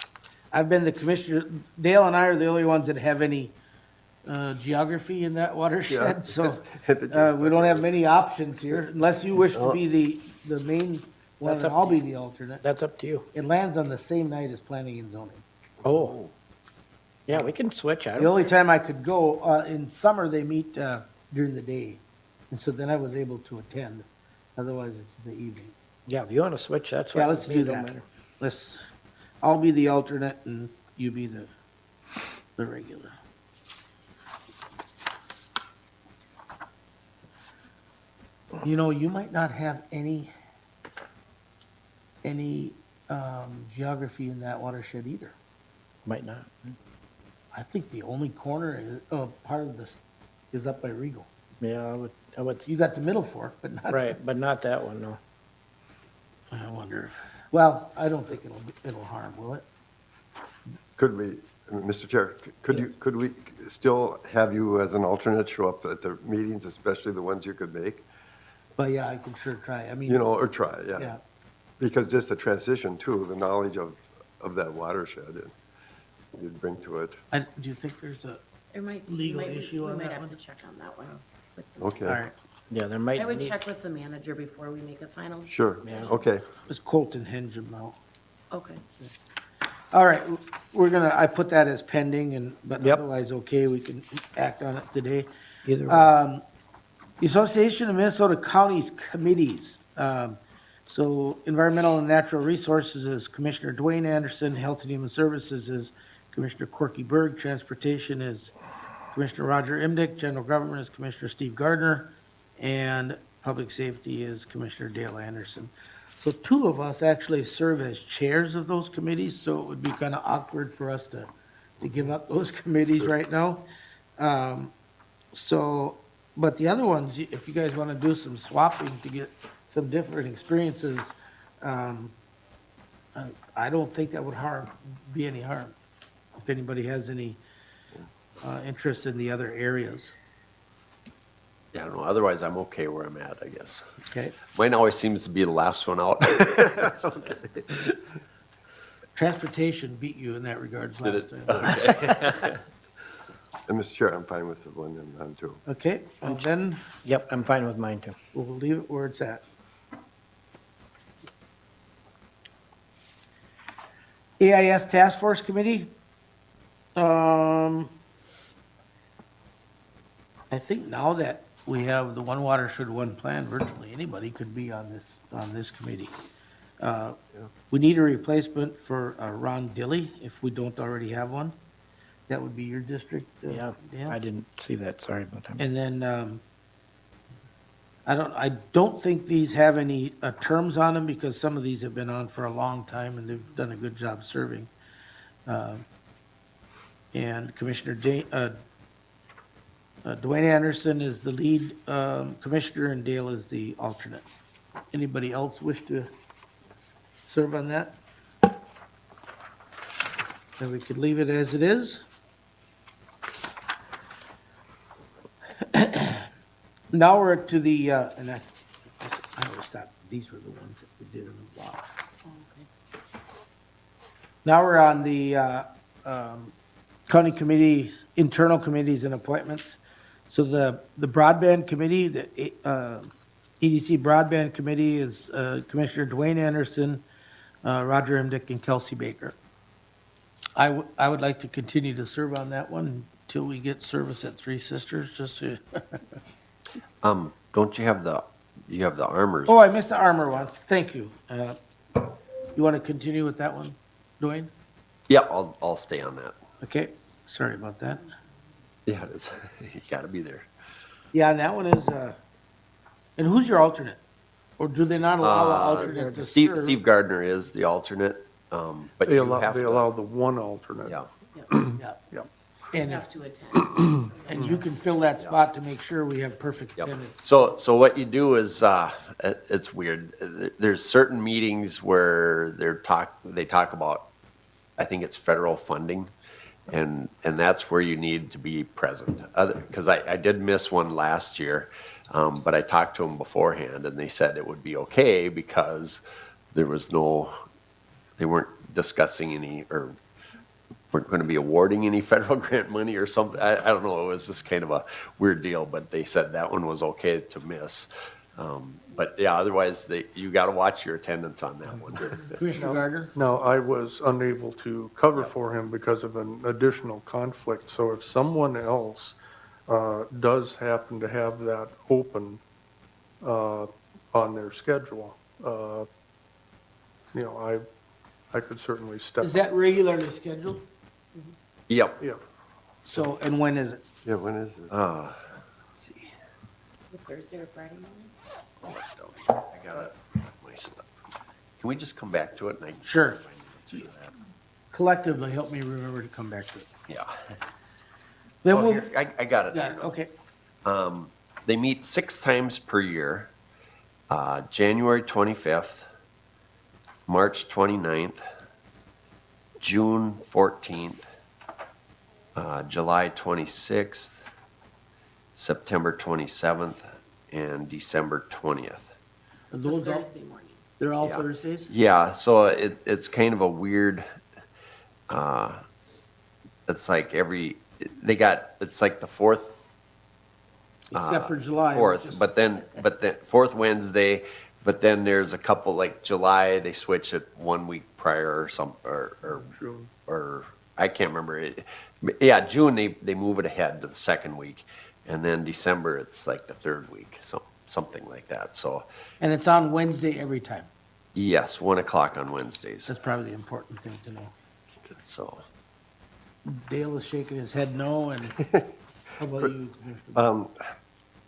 A: I've been the commissioner, Dale and I are the only ones that have any geography in that
B: Yeah.
A: watershed, so we don't have many options here, unless you wish to be the main Well,
D: That's
A: then
D: up
A: I'll
D: to
A: be
D: you.
A: the alternate.
D: That's up to you.
A: It lands on the same night as planning and zoning.
D: Oh. Yeah, we can switch. I
A: The
D: don't,
A: only time I could go, in summer, they meet, during the day. And so then I was able to attend. Otherwise, it's the evening.
D: yeah, if you want to switch, that's fine.
A: Yeah, let's
D: with me,
A: do
D: don't
A: that.
D: matter.
A: I'll be the alternate and you be the regular. You know, you might not have any geography in that watershed either.
D: Might not.
A: I think the only corner is, part of this is up by Regal.
D: Yeah, I would,
A: You got the middle fork, but not.
D: right, but not that one, no.
A: I wonder if, well, I don't think it'll harm, will it?
B: Could we, Mr. Chair, could we still have you as an alternate show up at the meetings, especially the ones you could make?
A: But yeah, I can sure try. I mean,
B: You know, or try,
A: yeah.
B: yeah. Because just the transition too, the knowledge of that watershed and you'd bring to it.
A: Do you think there's a,
F: There might,
A: Legal issue on
F: we might
A: that
F: have
A: one?
F: to check on that one.
B: Okay,
A: all right,
D: Yeah, there might
F: I would
D: need-
F: check with the manager before we make a final.
B: sure,
D: Yeah.
B: okay.
A: it's Colton Henjum now.
F: Okay.
A: All right, I put that as pending but
D: Yep.
A: otherwise okay, we can act on it today.
D: Either way.
A: The Association of Minnesota Counties Committees. So Environmental and Natural Resources is Commissioner Dwayne Anderson, Health and Human Services is Commissioner Corky Berg, Transportation is Commissioner Roger Imdick, General Government is Commissioner Steve Gardner, and Public Safety is Commissioner Dale Anderson. So two of us actually serve as chairs of those committees, so it would be kind of awkward for us to give up those committees right now. But the other ones, if you guys want to do some swapping to get some different experiences, I don't think that would be any harm, if anybody has any interest in the other areas.
C: Yeah, I don't know, otherwise I'm okay where I'm at, I guess.
A: Okay?
C: Mine always seems to be the last one out. That's okay.
A: Transportation beat you in that regard
C: Did
A: last
C: it?
A: time.
B: And Mr. Chair, I'm fine with the one and none too.
A: Okay, well then,
D: Yep, I'm fine with mine too.
A: we'll leave it where it's at. AIS Task Force Committee. I think now that we have the One Watershed, One Plan, virtually anybody could be on this committee. We need a replacement for Ron Dilly, if we don't already have one. That would be your district?
D: Yeah, I didn't see that, sorry about that.
A: And then, I don't think these have any terms on them because some of these have been on for a long time and they've done a good job serving. And Commissioner Dwayne Anderson is the lead commissioner and Dale is the alternate. Anybody else wish to serve on that? Then we could leave it as it is. Now we're to the, and I always thought these were the ones that we did in the block. Now we're on the county committees, internal committees and appointments. So the broadband committee, the EDC broadband committee is Commissioner Dwayne Anderson, Roger Imdick, and Kelsey Baker. I would like to continue to serve on that one until we get service at Three Sisters, just to.
C: Don't you have the armors?
A: Oh, I missed the armor once. Thank you. You want to continue with that one, Dwayne?
C: Yeah, I'll stay on that.
A: Okay, sorry about that.
C: Yeah, it is. You gotta be there.
A: Yeah, and that one is, and who's your alternate? Or do they not allow an alternate to serve?
C: Steve Gardner is the alternate, but
G: They
C: you
G: allow,
C: have
G: they
C: to.
G: allow the one alternate.
C: Yeah.
A: Yeah.
G: Yep.
A: And,
F: Have to attend.
A: and you can fill that spot to make sure we have perfect
C: Yep.
A: attendance.
C: So what you do is, it's weird. There's certain meetings where they talk about, I think it's federal funding, and that's where you need to be present. Because I did miss one last year, but I talked to them beforehand, and they said it would be okay because there was they weren't discussing any, or weren't going to be awarding any federal grant money or something. I don't know. It was just kind of a weird deal, but they said that one was okay to miss. But yeah, otherwise, you got to watch your attendance on that one.
A: Commissioner Gardner?
G: Now, I was unable to cover for him because of an additional conflict, so if someone else does happen to have that open on their schedule, I could certainly step
A: Is
G: up.
A: that regularly scheduled?
C: Yep.
G: Yeah,
A: So, and when is it?
B: Yeah, when is it?
C: Let's see.
F: Thursday or Friday morning?
C: I got my stuff. Can we just come back to it? And I can
A: Sure.
C: find the answer to that?
A: Collectively, help me remember to come back to it.
C: Yeah.
A: Then
C: Oh,
A: we'll,
C: here, I got it.
A: yeah, okay.
C: They meet 6 times per year, January 25th, March 29th, June 14th, July 26th, September 27th, and December 20th.
A: So those all,
F: Thursday morning.
A: they're all
C: Yeah.
A: Thursdays?
C: Yeah, so it's kind of a weird, it's like it's like the fourth
A: Except for July. which
C: fourth,
A: is-
C: but then fourth Wednesday, but then there's a couple, like July, they switch it 1 week prior or
G: June.
C: or I can't remember it. Yeah, June, they move it ahead to the second week, and then December, it's like the third week, so something like that. So
A: And it's on Wednesday every time.
C: yes, 1:00 on Wednesdays.
A: That's probably the important thing to know.
C: So
A: Dale is shaking his head no, and how about you, Commissioner?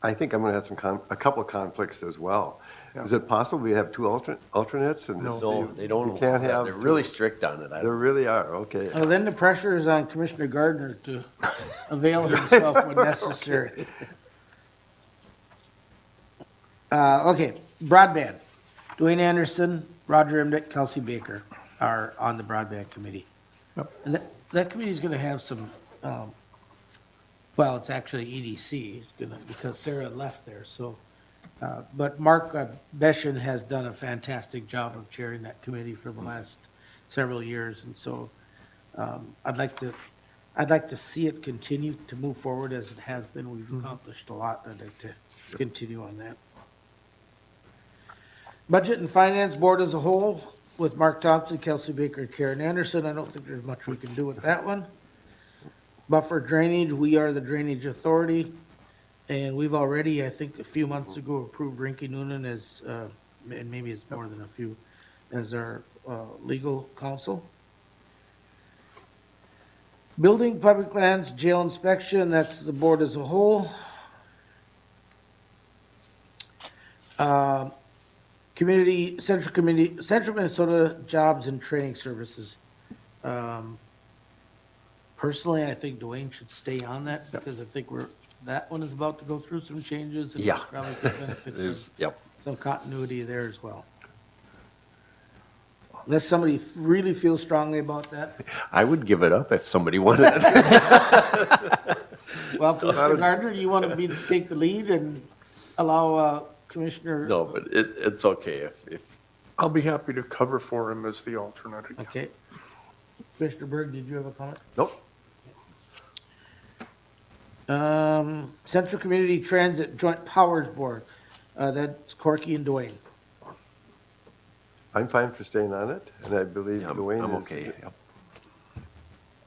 B: I think I'm going to have a couple of conflicts as well. Is it possible we have two alternates? And just
C: no,
B: see-
C: they don't.
B: We can't have.
C: They're
B: two.
C: really strict on it.
B: They really are, okay.
A: Well, then the pressure is on Commissioner Gardner to avail himself when necessary. Okay, broadband. Dwayne Anderson, Roger Emdick, Kelsey Baker are on the broadband committee.
G: Yep.
A: And that committee is gonna have some, well, it's actually EDC, it's gonna, because Sarah left there, so. But Mark Beshan has done a fantastic job of chairing that committee for the last several years, and so I'd like to see it continue to move forward as it has been. We've accomplished a lot. I'd like to continue on that. Budget and Finance Board as a whole, with Mark Thompson, Kelsey Baker, Karen Anderson. I don't think there's much we can do with that one. Buffer Drainage, we are the Drainage Authority. And we've already, I think, a few months ago approved Rinky Noonan as, and maybe it's more than a few, as our legal counsel. Building, Public Lands, Jail Inspection, that's the board as a whole. Central Minnesota Jobs and Training Services. Personally, I think Dwayne should stay on that because I think that one is about to go through some changes. and
C: Yeah.
A: Probably could benefit from
C: yep.
A: some continuity there as well. Unless somebody really feels strongly about that.
C: I would give it up if somebody wanted it.
A: Well, Commissioner Gardner, you want to take the lead and allow Commissioner?
C: No, but it's okay if
G: I'll be happy to cover for him as the alternate again.
A: Okay. Commissioner Berg, did you have a comment?
C: nope.
A: Central Community Transit Joint Powers Board, that's Corky and Dwayne.
B: I'm fine for staying on it, and I believe
C: Yeah, I'm
B: Dwayne
C: okay.
B: is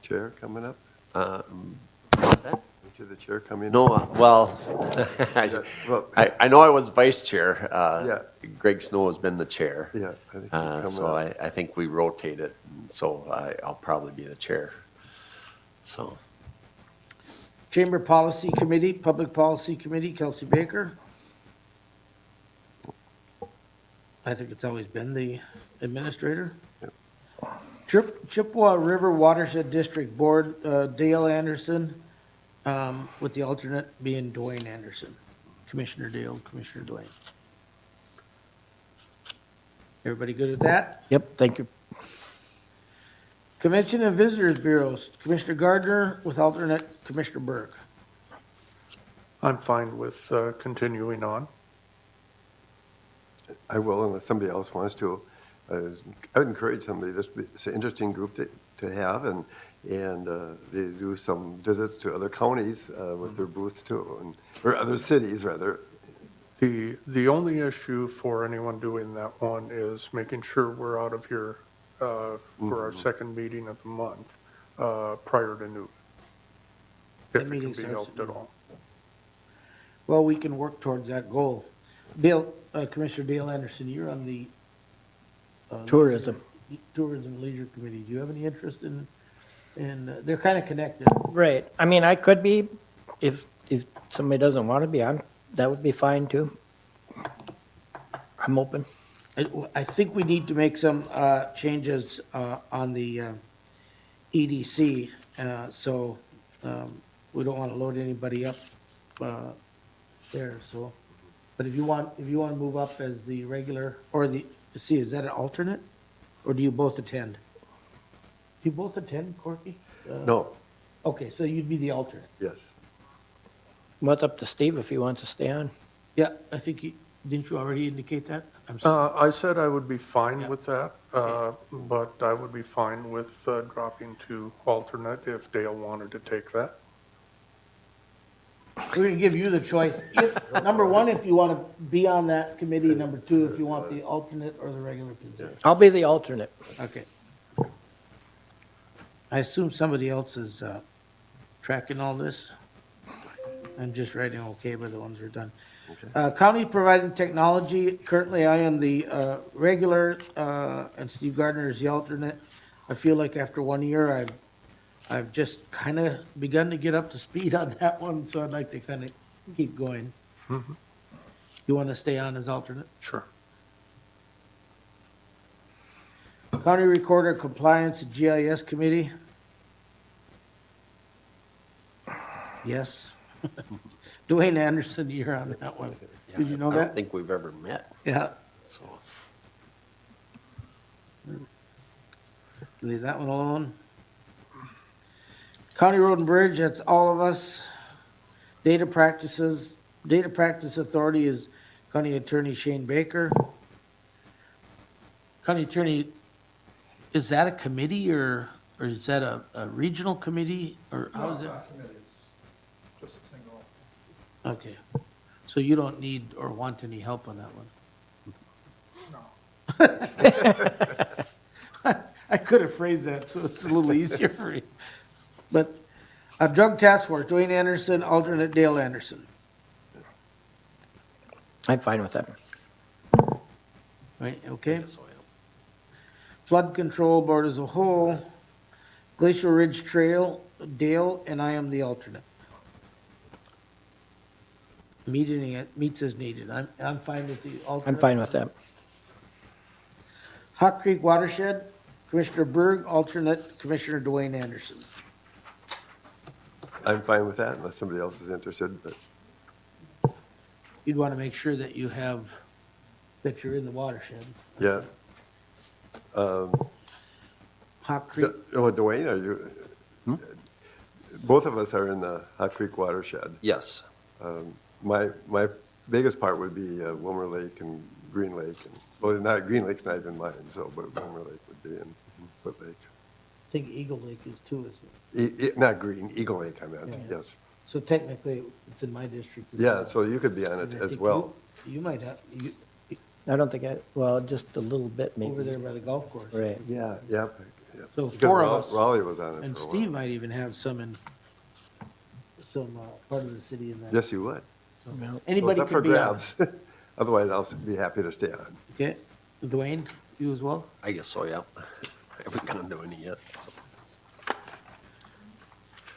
B: chair coming up.
C: What's that?
B: Aren't you the chair coming up?
C: No, well,
B: Well,
C: I know I was vice chair.
B: Yeah.
C: Greg Snow has been the chair.
B: Yeah, I think you're coming
C: So
B: up.
C: I think we rotate it, so I'll probably be the chair. So,
A: Chamber Policy Committee, Public Policy Committee, Kelsey Baker. I think it's always been the administrator. Chippewa River Watershed District Board, Dale Anderson, with the alternate being Dwayne Anderson. Commissioner Dale, Commissioner Dwayne. Everybody good with that?
D: Yep, thank you.
A: Convention and Visitors Bureaus, Commissioner Gardner with alternate Commissioner Berg.
G: I'm fine with continuing on.
B: I will unless somebody else wants to. I would encourage somebody, it's an interesting group to have, and they do some visits to other counties with their booths too, or other cities rather,
G: The only issue for anyone doing that one is making sure we're out of here for our second meeting of the month prior to noon.
A: That
G: If it
A: meeting
G: can be
A: starts
G: helped
A: at
G: at
A: noon.
G: all.
A: Well, we can work towards that goal. Dale, Commissioner Dale Anderson, you're on the
D: Tourism.
A: Tourism Leisure Committee. Do you have any interest in, they're kind of connected.
D: Right. I mean, I could be, if somebody doesn't want to be on, that would be fine too. I'm open.
A: I think we need to make some changes on the EDC, so we don't want to load anybody up there, so. But if you want to move up as the regular, or is that an alternate? Or do you both attend? Do you both attend, Corky?
B: No,
A: Okay, so you'd be the alternate.
B: yes.
D: Well, it's up to Steve if he wants to stay on.
A: Yeah, I think didn't you already indicate that? I'm sorry.
G: I said I would be fine with that, but I would be fine with dropping to alternate if Dale wanted to take that.
A: We're gonna give you the choice. Number one, if you want to be on that committee. Number two, if you want the alternate or the regular position.
D: I'll be the alternate.
A: Okay. I assume somebody else is tracking all this. I'm just writing okay by the ones we're done. County providing technology, currently I am the regular, and Steve Gardner is the alternate. I feel like after 1 year, I've just kind of begun to get up to speed on that one, so I'd like to kind of keep going. You want to stay on as alternate?
G: Sure.
A: County Recorder Compliance GIS Committee? Yes. Dwayne Anderson, you're on that one. Did you know
C: I don't
A: that?
C: think we've ever met,
A: Yeah,
C: so.
A: leave that one alone. County Road and Bridge, that's all of us. Data Practice Authority is County Attorney Shane Baker. County Attorney, is that a committee or is that a regional committee or how is it?
H: Just a single.
A: Okay, so you don't need or want any help on that one?
H: No.
A: I could have phrased that so it's a little easier for you. But Drug Task Force, Dwayne Anderson, alternate Dale Anderson.
D: I'm fine with that.
A: Right, okay. Flood Control Board as a whole, Glacial Ridge Trail, Dale, and I am the alternate. Meets as needed. I'm fine with the alternate.
D: I'm fine with that.
A: Hawk Creek Watershed, Commissioner Berg, alternate Commissioner Dwayne Anderson.
B: I'm fine with that unless somebody else is interested, but
A: You'd want to make sure that you're in the watershed.
B: yeah.
A: Hawk Creek,
B: Dwayne, are you? Both of us are in the Hot Creek watershed.
C: Yes,
B: My biggest part would be Wilmer Lake and Green Lake. Well, not, Green Lake's not even mine, so, but Wilmer Lake would be in Foot Lake.
A: I think Eagle Lake is too, isn't it?
B: Not Green, Eagle Lake, I meant,
A: Yeah.
B: yes.
A: So technically, it's in my district. as
B: Yeah,
A: well.
B: so you could be on
A: And
B: it
A: I
B: as
A: think
B: well.
A: You might have,
D: I don't think well, just a little bit
A: over there
D: maybe.
A: by the golf course.
D: Right.
B: Yeah, yep.
A: So
B: Because
A: four of us.
B: Raleigh was on it
A: And
B: for a while.
A: Steve might even have some in, some part of the city in that.
B: Yes, you would.
A: So
D: Well,
A: Anybody
B: Well, it's up
A: could be on.
B: for grabs. Otherwise, I'll be happy to stay on.
A: Okay, Dwayne, you as well?
C: I guess so, yeah. I haven't gone to any yet, so.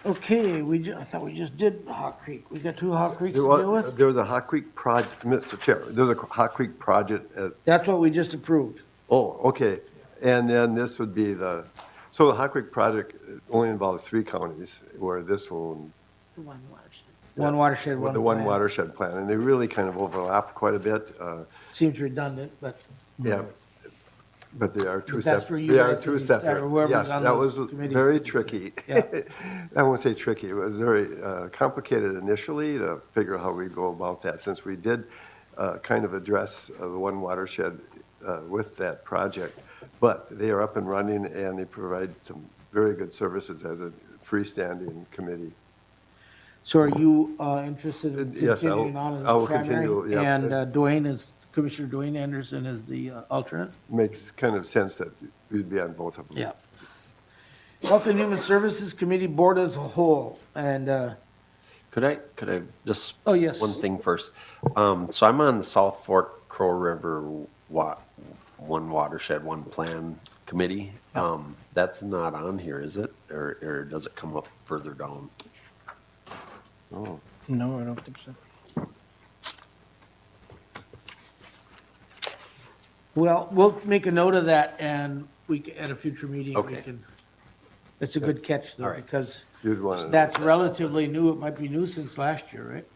A: Okay, I thought we just did Hawk Creek. We got two Hawk Creeks
B: There
A: to deal
B: was
A: with?
B: there was a Hot Creek project, Mr. Chair, there's a Hot Creek project at
A: That's what we just approved.
B: Oh, okay. And then this would be so the Hot Creek project only involves 3 counties, where this one,
F: One watershed.
A: One watershed,
B: with
A: one
B: the one
A: plan.
B: watershed plan, and they really kind of overlap quite a bit.
A: Seems redundant, but
B: Yeah, but they are two
A: But that's
B: separate.
A: for you
B: They
A: guys
B: are
A: to
B: two
A: decide,
B: separate.
A: or whoever's
B: Yes,
A: on
B: that
A: those
B: was
A: committees
B: very
A: to decide.
B: tricky.
A: Yeah.
B: I won't say tricky, it was very complicated initially to figure out how we go about that, since we did kind of address the one watershed with that project. But they are up and running, and they provide some very good services as a freestanding committee.
A: So are you interested in
B: Yes, I'll-
A: continuing on as
B: I will
A: the primary?
B: continue, yeah.
A: And Dwayne is, Commissioner Dwayne Anderson is the alternate?
B: Makes kind of sense that we'd be on both of them.
A: Yeah. Health and Human Services Committee Board as a whole, and,
C: Could I just?
A: Oh, yes.
C: One thing first. So I'm on the South Fork Crow River One Watershed, One Plan Committee. That's not on here, is it? Or does it come up further down?
D: No, I don't think so.
A: well, we'll make a note of that, and at a future meeting, we
C: Okay.
A: can, it's a good catch, though,
C: All right.
A: because
B: You'd want to.
A: that's relatively new. It might be new since last year, right?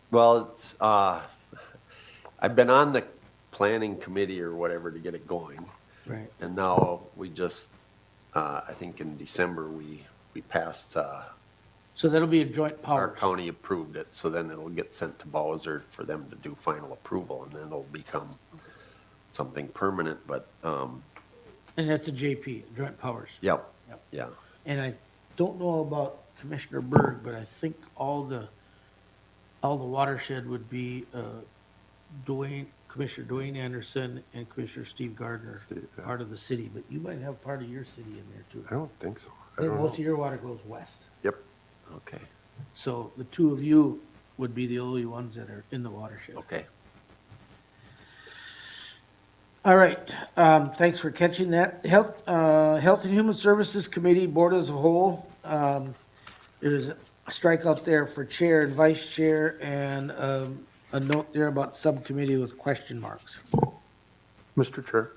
C: Well, it's, I've been on the planning committee or whatever to get it going.
A: Right.
C: And now we just, I think in December, we passed,
A: So that'll be a joint
C: our
A: powers.
C: county approved it, so then it'll get sent to Bowser for them to do final approval, and then it'll become something permanent, but,
A: And that's a JP, joint powers.
C: yep,
A: Yep.
C: yeah.
A: And I don't know about Commissioner Berg, but I think all the watershed would be Commissioner Dwayne Anderson and Commissioner Steve Gardner,
B: Steve, yeah.
A: part of the city, but you might have part of your city in there too.
B: I don't think so. I
A: I think
B: don't
A: most
B: know.
A: of your water goes west.
B: Yep.
C: Okay,
A: So the two of you would be the only ones that are in the watershed.
C: okay.
A: All right, thanks for catching that. Health and Human Services Committee, Board as a whole, there's a strikeout there for chair and vice chair, and a note there about subcommittee with question marks.
G: Mr. Chair,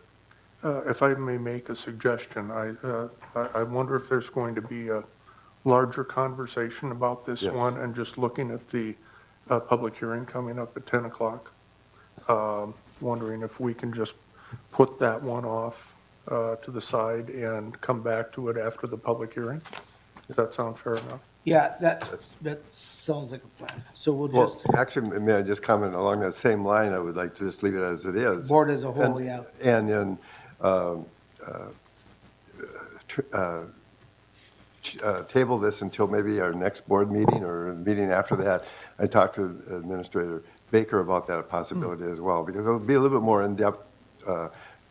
G: if I may make a suggestion, I wonder if there's going to be a larger conversation about this
B: Yes.
G: one, and just looking at the public hearing coming up at 10 o'clock. Wondering if we can just put that one off to the side and come back to it after the public hearing? Does that sound fair enough?
A: Yeah, that sounds like a plan. So we'll
B: Well,
A: just,
B: actually, may I just comment along that same line? I would like to just leave it as it is.
A: board as a whole,
B: And-
A: yeah.
B: And then table this until maybe our next board meeting or the meeting after that. I talked to Administrator Baker about that possibility as well, because it'll be a little bit more in-depth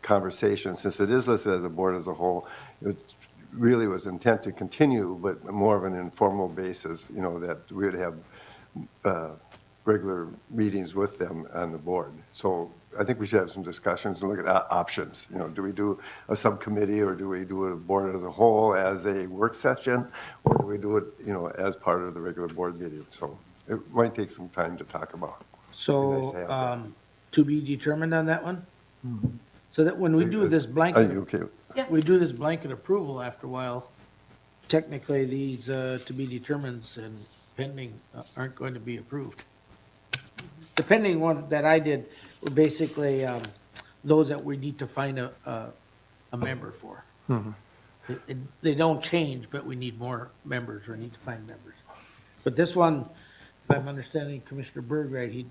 B: conversation, since it is listed as a board as a whole. It really was intent to continue, but more of an informal basis, you know, that we would have regular meetings with them on the board. So I think we should have some discussions and look at options. You know, do we do a subcommittee, or do we do a board as a whole as a work session? Or do we do it, you know, as part of the regular board meeting? So it might take some time to talk about.
A: So,
B: to have that.
A: to be determined on that one? So that when we do this
B: Are
A: blanket,
B: you okay?
A: we do this blanket approval after a while, technically these to be determineds and pending aren't going to be approved. The pending one that I did were basically those that we need to find a member for. They don't change, but we need more members or need to find members. But this one, if I'm understanding Commissioner Berg right, he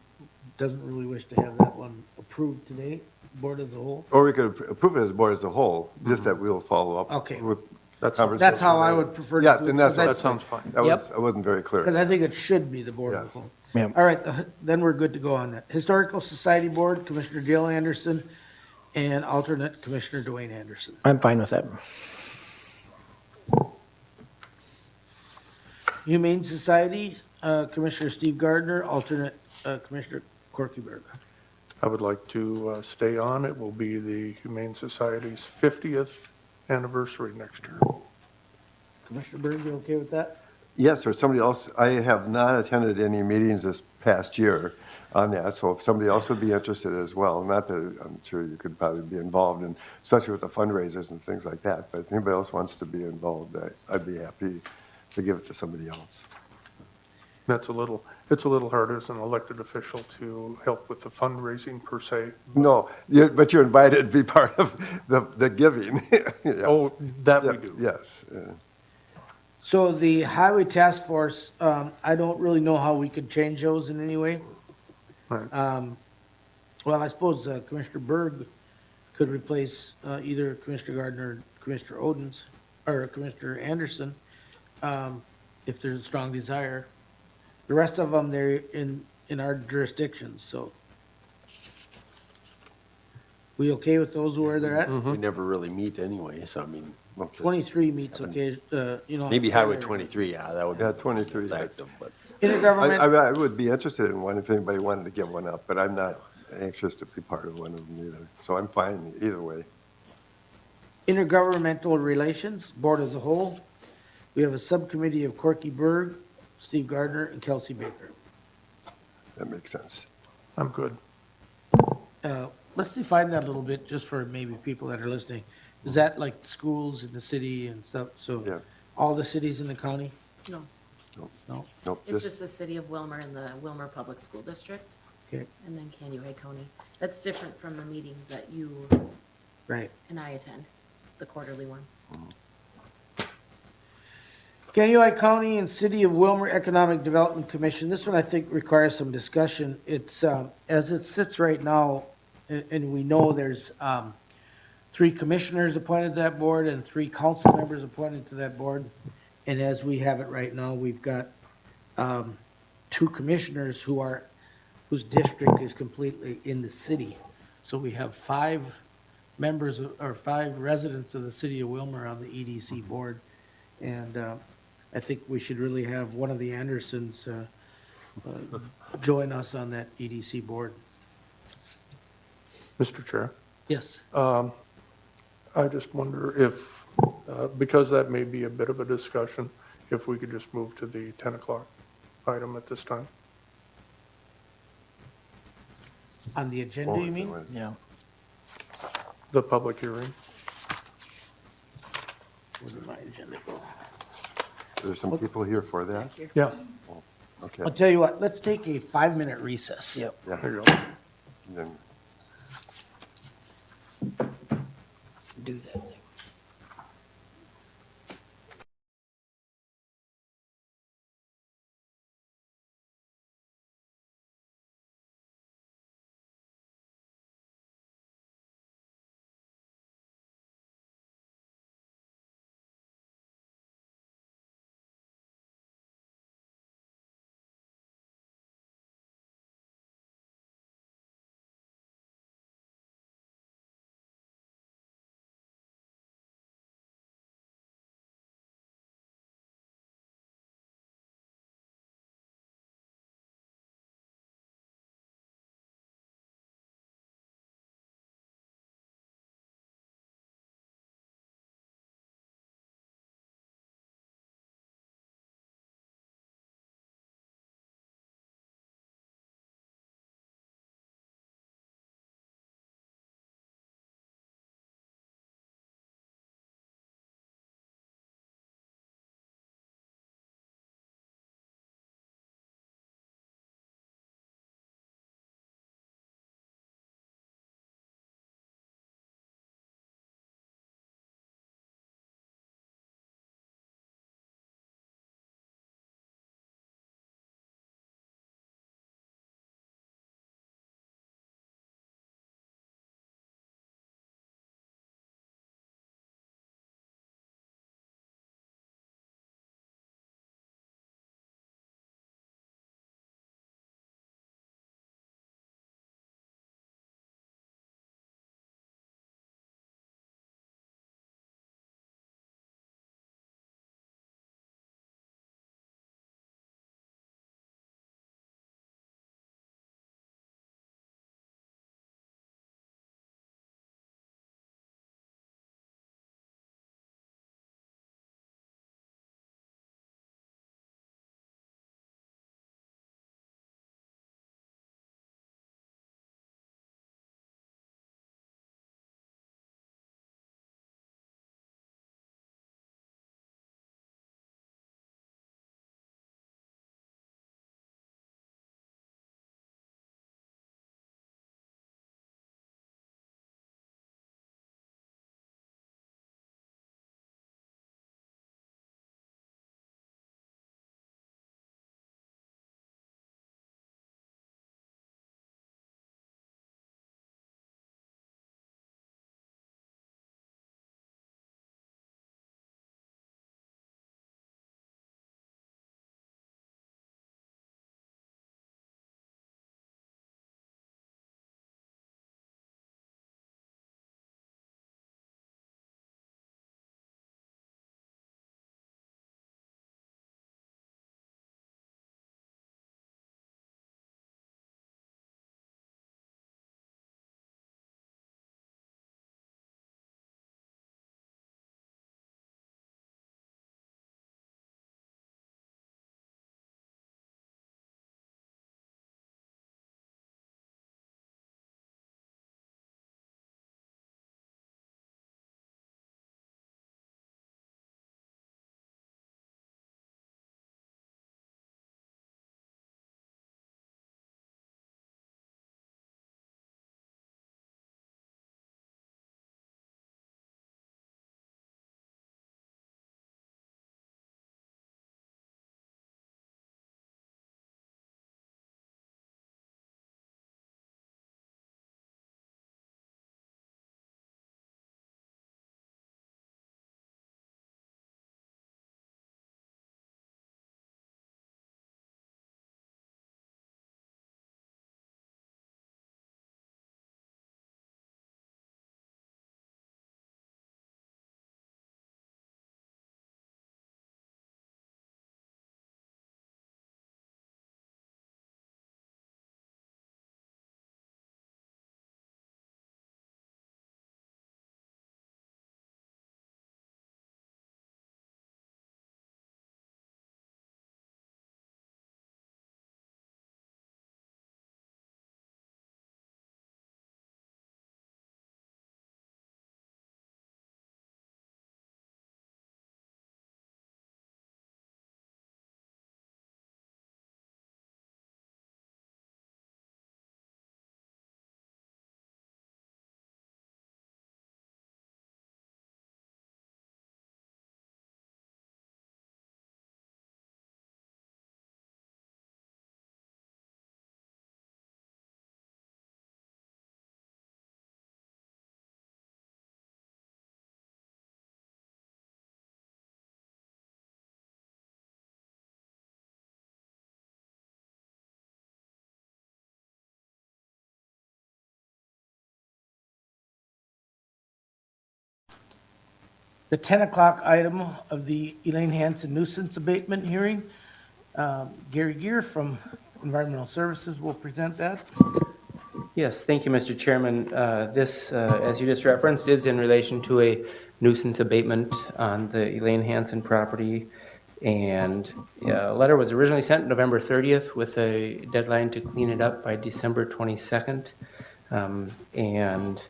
A: doesn't really wish to have that one approved today, board as a whole.
B: Or we could approve it as a board as a whole, just that we'll follow up.
A: Okay.
B: With
G: That's-
B: conversation.
A: That's how I would prefer to
B: Yeah,
A: do it,
B: then that's.
A: because
G: That sounds fine.
B: I wasn't very clear.
A: Because I think it should be the board as a
B: Yes.
A: whole.
D: Yep.
A: All right, then we're good to go on that. Historical Society Board, Commissioner Dale Anderson, and alternate Commissioner Dwayne Anderson.
D: I'm fine with that.
A: Humane Society, Commissioner Steve Gardner, alternate Commissioner Corky Berg.
G: I would like to stay on. It will be the Humane Society's 50th anniversary next year.
A: Commissioner Berg, you okay with that?
B: Yes, or somebody else, I have not attended any meetings this past year on that, so if somebody else would be interested as well, not that I'm sure you could probably be involved in, especially with the fundraisers and things like that, but if anybody else wants to be involved, I'd be happy to give it to somebody else.
G: It's a little hard as an elected official to help with the fundraising per se.
B: No, but you're invited to be part of the giving. Yes.
G: Oh, that we
B: Yeah,
G: do.
B: Yes.
A: So the Highway Task Force, I don't really know how we could change those in any way.
G: Right.
A: Well, I suppose Commissioner Berg could replace either Commissioner Gardner or Commissioner Odens, or Commissioner Anderson, if there's a strong desire. The rest of them, they're in our jurisdictions, so. We okay with those where they're at?
C: We never really meet anyway, so I mean,
A: 23 meets occasion,
C: maybe Highway 23, yeah, that would be.
B: Yeah, 23,
C: That's
B: yeah.
C: active, but.
A: Intergovernment,
B: I would be interested in one if anybody wanted to get one up, but I'm not anxious to be part of one of them either. So I'm fine either way.
A: intergovernmental relations, board as a whole. We have a subcommittee of Corky Berg, Steve Gardner, and Kelsey Baker.
B: That makes sense.
G: I'm good.
A: Let's define that a little bit, just for maybe people that are listening. Is that like schools in the city and stuff?
B: Yeah.
A: So all the cities in the county?
F: No,
A: No?
B: Nope,
F: it's just the city of Wilmer and the Wilmer Public School District,
A: Okay,
F: and then Kanuai County. That's different from the meetings that you
A: right.
F: and I attend, the quarterly ones.
A: Kanuai County and City of Wilmer Economic Development Commission, this one I think requires some discussion. It's, as it sits right now, and we know there's, 3 commissioners appointed to that board and 3 council members appointed to that board. And as we have it right now, we've got, 2 commissioners whose district is completely in the city. So we have 5 members, or 5 residents of the city of Wilmer on the EDC board. And, I think we should really have one of the Andersons join us on that EDC board.
G: Mr. Chair,
A: Yes.
G: I just wonder if, because that may be a bit of a discussion, if we could just move to the 10 o'clock item at this time.
A: On the agenda, you mean?
D: Yeah.
G: The public hearing.
A: Where's my agenda?
B: There's some people here for that?
G: Yeah,
B: Okay.
A: I'll tell you what, let's take a 5-minute recess.
D: Yep.
B: Yeah.
G: there you go.
B: Then
A: Do that thing. the 10 o'clock item of the Elaine Hanson nuisance abatement hearing. Gary Gear from Environmental Services will present that.
I: Yes, thank you, Mr. Chairman. This, as you just referenced, is in relation to a nuisance abatement on the Elaine Hanson property. And a letter was originally sent November 30th with a deadline to clean it up by December 22nd. And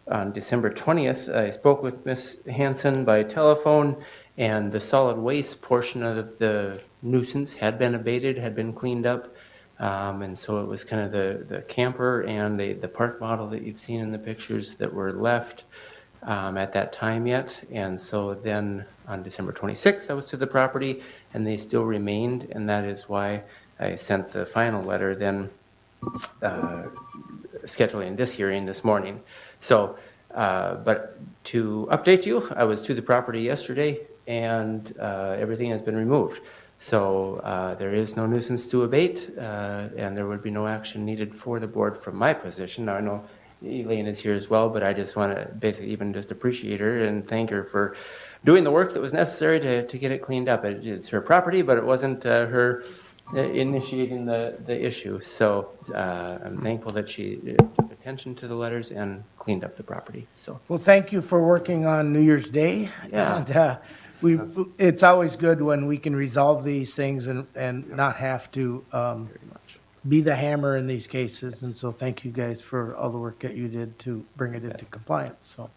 I: on December 20th, I spoke with Ms. Hanson by telephone, and the solid waste portion of the nuisance had been abated, had been cleaned up. And so it was kind of the camper and the park model that you've seen in the pictures that were left at that time yet. And so then on December 26th, I was to the property, and they still remained, and that is why I sent the final letter then scheduling this hearing this morning. So, but to update you, I was to the property yesterday, and everything has been removed. So there is no nuisance to abate, and there would be no action needed for the board from my position. Now, I know Elaine is here as well, but I just want to basically even just appreciate her and thank her for doing the work that was necessary to get it cleaned up. It's her property, but it wasn't her initiating the issue. So I'm thankful that she took attention to the letters and cleaned up the property. So
A: Well, thank you for working on New Year's Day.
I: Yeah.
A: And it's always good when we can resolve these things and not have to
I: very much.
A: be the hammer in these cases. And so thank you guys for all the work that you did to bring it into compliance. So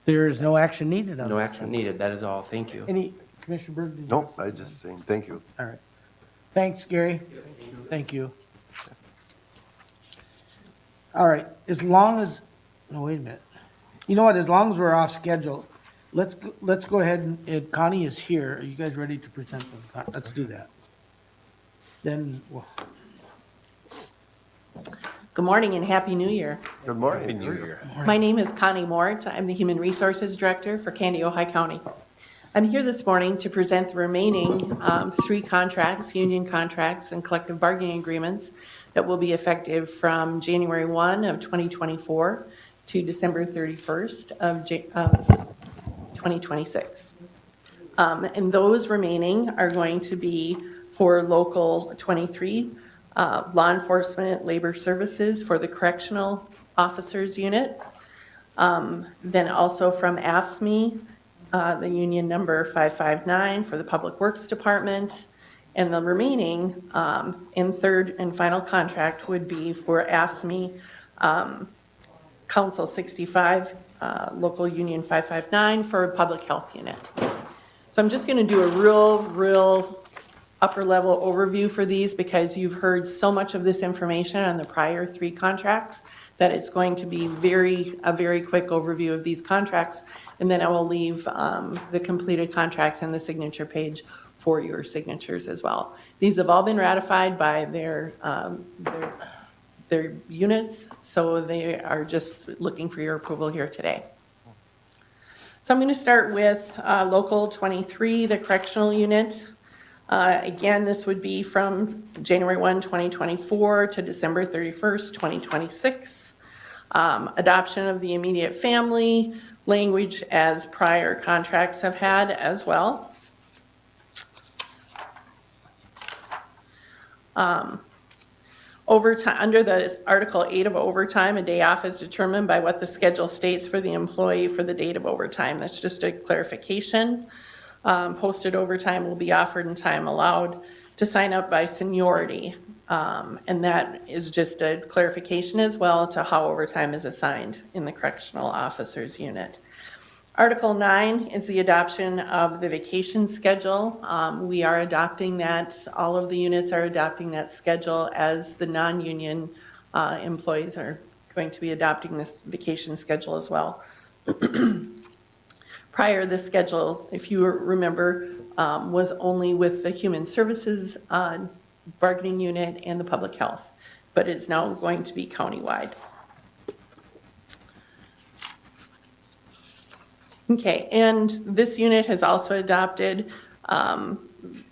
A: there is no action needed on
I: No
A: this.
I: action needed. That is all. Thank you.
A: Any, Commissioner Berg? did you
B: Nope,
A: have something?
B: I just saying thank you.
A: All right. Thanks, Gary. Thank you. All right, as long as, no, wait a minute. You know what, as long as we're off schedule, let's go ahead and Connie is here. Are you guys ready to present them? Let's do that. Then, well,
J: Good morning and Happy New Year.
B: Good morning.
C: Happy New Year.
J: My name is Connie Mort. I'm the Human Resources Director for Candy, Ojai County. I'm here this morning to present the remaining 3 contracts, union contracts and collective bargaining agreements that will be effective from January 1 of 2024 to December 31st of 2026. And those remaining are going to be for Local 23, Law Enforcement Labor Services for the Correctional Officers Unit. Then also from AFSCME, the union number 559 for the Public Works Department. And the remaining and third and final contract would be for AFSCME Council 65, Local Union 559 for Public Health Unit. So I'm just going to do a real upper level overview for these because you've heard so much of this information on the prior 3 contracts that it's going to be a very quick overview of these contracts. And then I will leave the completed contracts and the signature page for your signatures as well. These have all been ratified by their units, so they are just looking for your approval here today. So I'm going to start with Local 23, the correctional unit. Again, this would be from January 1, 2024 to December 31st, 2026. Adoption of the immediate family language as prior contracts have had as well. Overtime, under the Article 8 of overtime, a day off is determined by what the schedule states for the employee for the date of overtime. That's just a clarification. Posted overtime will be offered in time allowed to sign up by seniority. And that is just a clarification as well to how overtime is assigned in the correctional officers unit. Article 9 is the adoption of the vacation schedule. We are adopting that, all of the units are adopting that schedule as the non-union employees are going to be adopting this vacation schedule as well. Prior, the schedule, if you remember, was only with the Human Services bargaining unit and the Public Health, but it's now going to be countywide. Okay, and this unit has also adopted,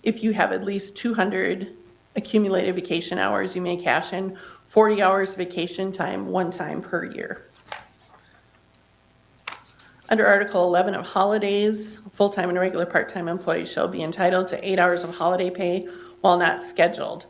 J: if you have at least 200 accumulated vacation hours, you may cash in 40 hours vacation time one time per year. Under Article 11 of holidays, full-time and regular part-time employees shall be entitled to 8 hours of holiday pay while not scheduled.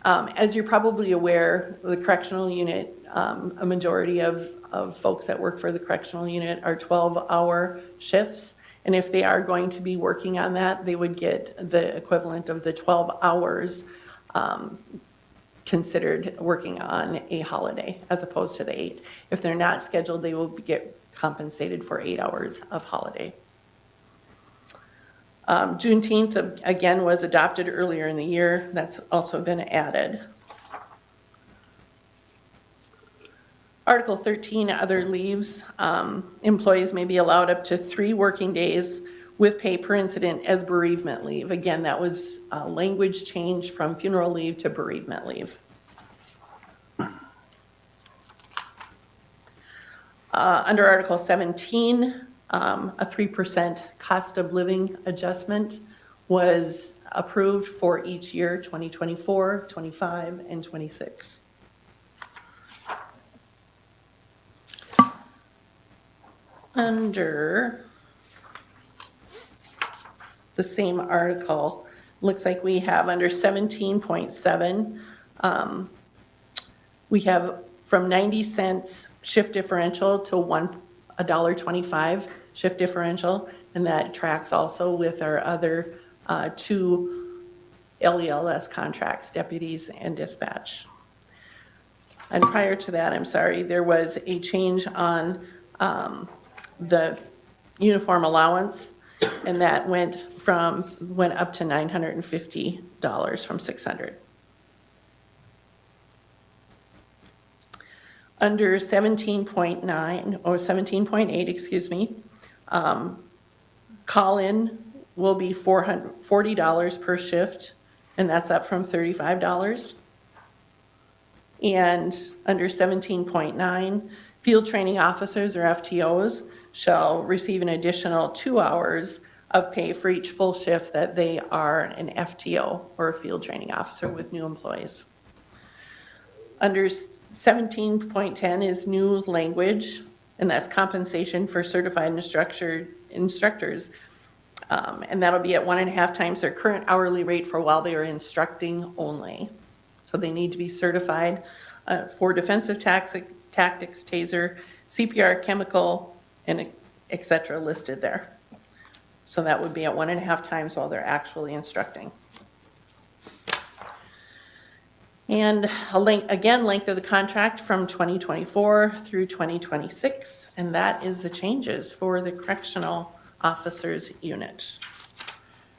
J: As you're probably aware, the correctional unit, a majority of folks that work for the correctional unit are 12-hour shifts. And if they are going to be working on that, they would get the equivalent of the 12 hours considered working on a holiday as opposed to the 8. If they're not scheduled, they will get compensated for 8 hours of holiday. Juneteenth, again, was adopted earlier in the year. That's also been added. Article 13, other leaves. Employees may be allowed up to 3 working days with pay per incident as bereavement leave. Again, that was a language change from funeral leave to bereavement leave. Under Article 17, a 3% cost of living adjustment was approved for each year, 2024, 25, and 26. Under the same article, looks like we have under 17.7, we have from 90 cents shift differential to $1.25 shift differential, and that tracks also with our other 2 LELS contracts, deputies and dispatch. And prior to that, I'm sorry, there was a change on the uniform allowance, and that went up to $950 from $600. Under 17.9, or 17.8, excuse me, call-in will be $40 per shift, and that's up from $35. And under 17.9, field training officers or FTOs shall receive an additional 2 hours of pay for each full shift that they are an FTO or a field training officer with new employees. Under 17.10 is new language, and that's compensation for certified instructors. And that'll be at 1.5 times their current hourly rate for while they are instructing only. So they need to be certified for defensive tactics, taser, CPR, chemical, and et cetera listed there. So that would be at 1.5 times while they're actually instructing. And length of the contract from 2024 through 2026, and that is the changes for the correctional officers unit.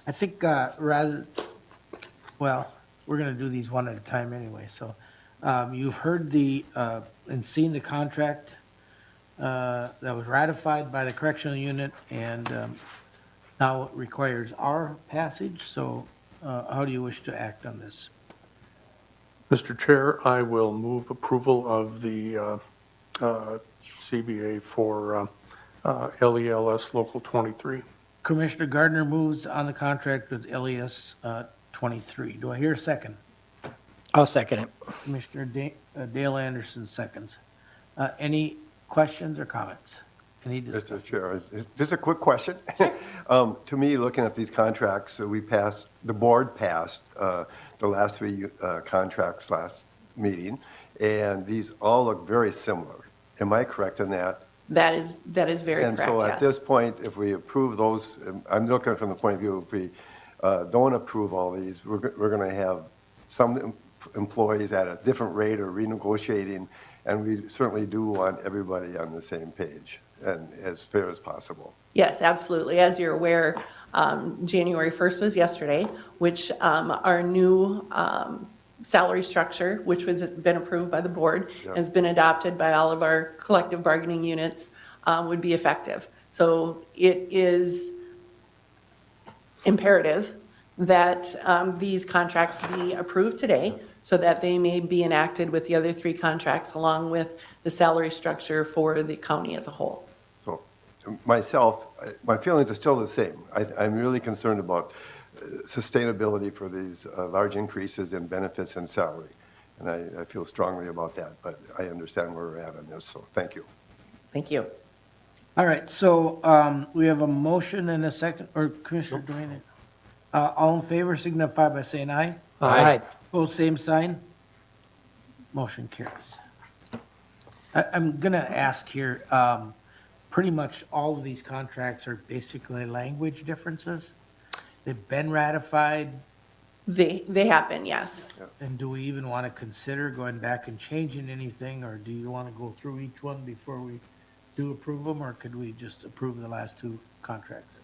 A: I think we're gonna do these one at a time anyway, so you've heard and seen the contract that was ratified by the correctional unit, and now it requires our passage, so how do you wish to act on this?
G: Mr. Chair, I will move approval of the CBA for LELS Local 23.
A: Commissioner Gardner moves on the contract with LES 23. Do I hear a second?
D: I'll second it.
A: Commissioner Dale Anderson seconds. Any questions or comments? Any discussion?
B: Mr. Chair, just a quick question. To me, looking at these contracts, the board passed the last 3 contracts last meeting, and these all look very similar. Am I correct in that?
J: That is very
B: And
J: correct,
B: so
J: yes.
B: at this point, if we approve those, I'm looking from the point of view, if we don't approve all these, we're going to have some employees at a different rate or renegotiating, and we certainly do want everybody on the same page and as fair as possible.
J: Yes, absolutely. As you're aware, January 1st was yesterday, which our new salary structure, which was been approved by the board,
B: Yeah.
J: has been adopted by all of our collective bargaining units, would be effective. So it is imperative that these contracts be approved today so that they may be enacted with the other 3 contracts along with the salary structure for the county as a whole.
B: So myself, my feelings are still the same. I'm really concerned about sustainability for these large increases in benefits and salary. And I feel strongly about that, but I understand where we're at on this, so thank you.
J: Thank you.
A: All right, so we have a motion and a second, or Commissioner Duane? All in favor signify by saying aye.
D: Aye.
A: Pose same sign. Motion carries. I'm going to ask here, pretty much all of these contracts are basically language differences. They've been ratified,
J: They have been, yes.
A: and do we even want to consider going back and changing anything, or do you want to go through each one before we do approve them, or could we just approve the last two contracts?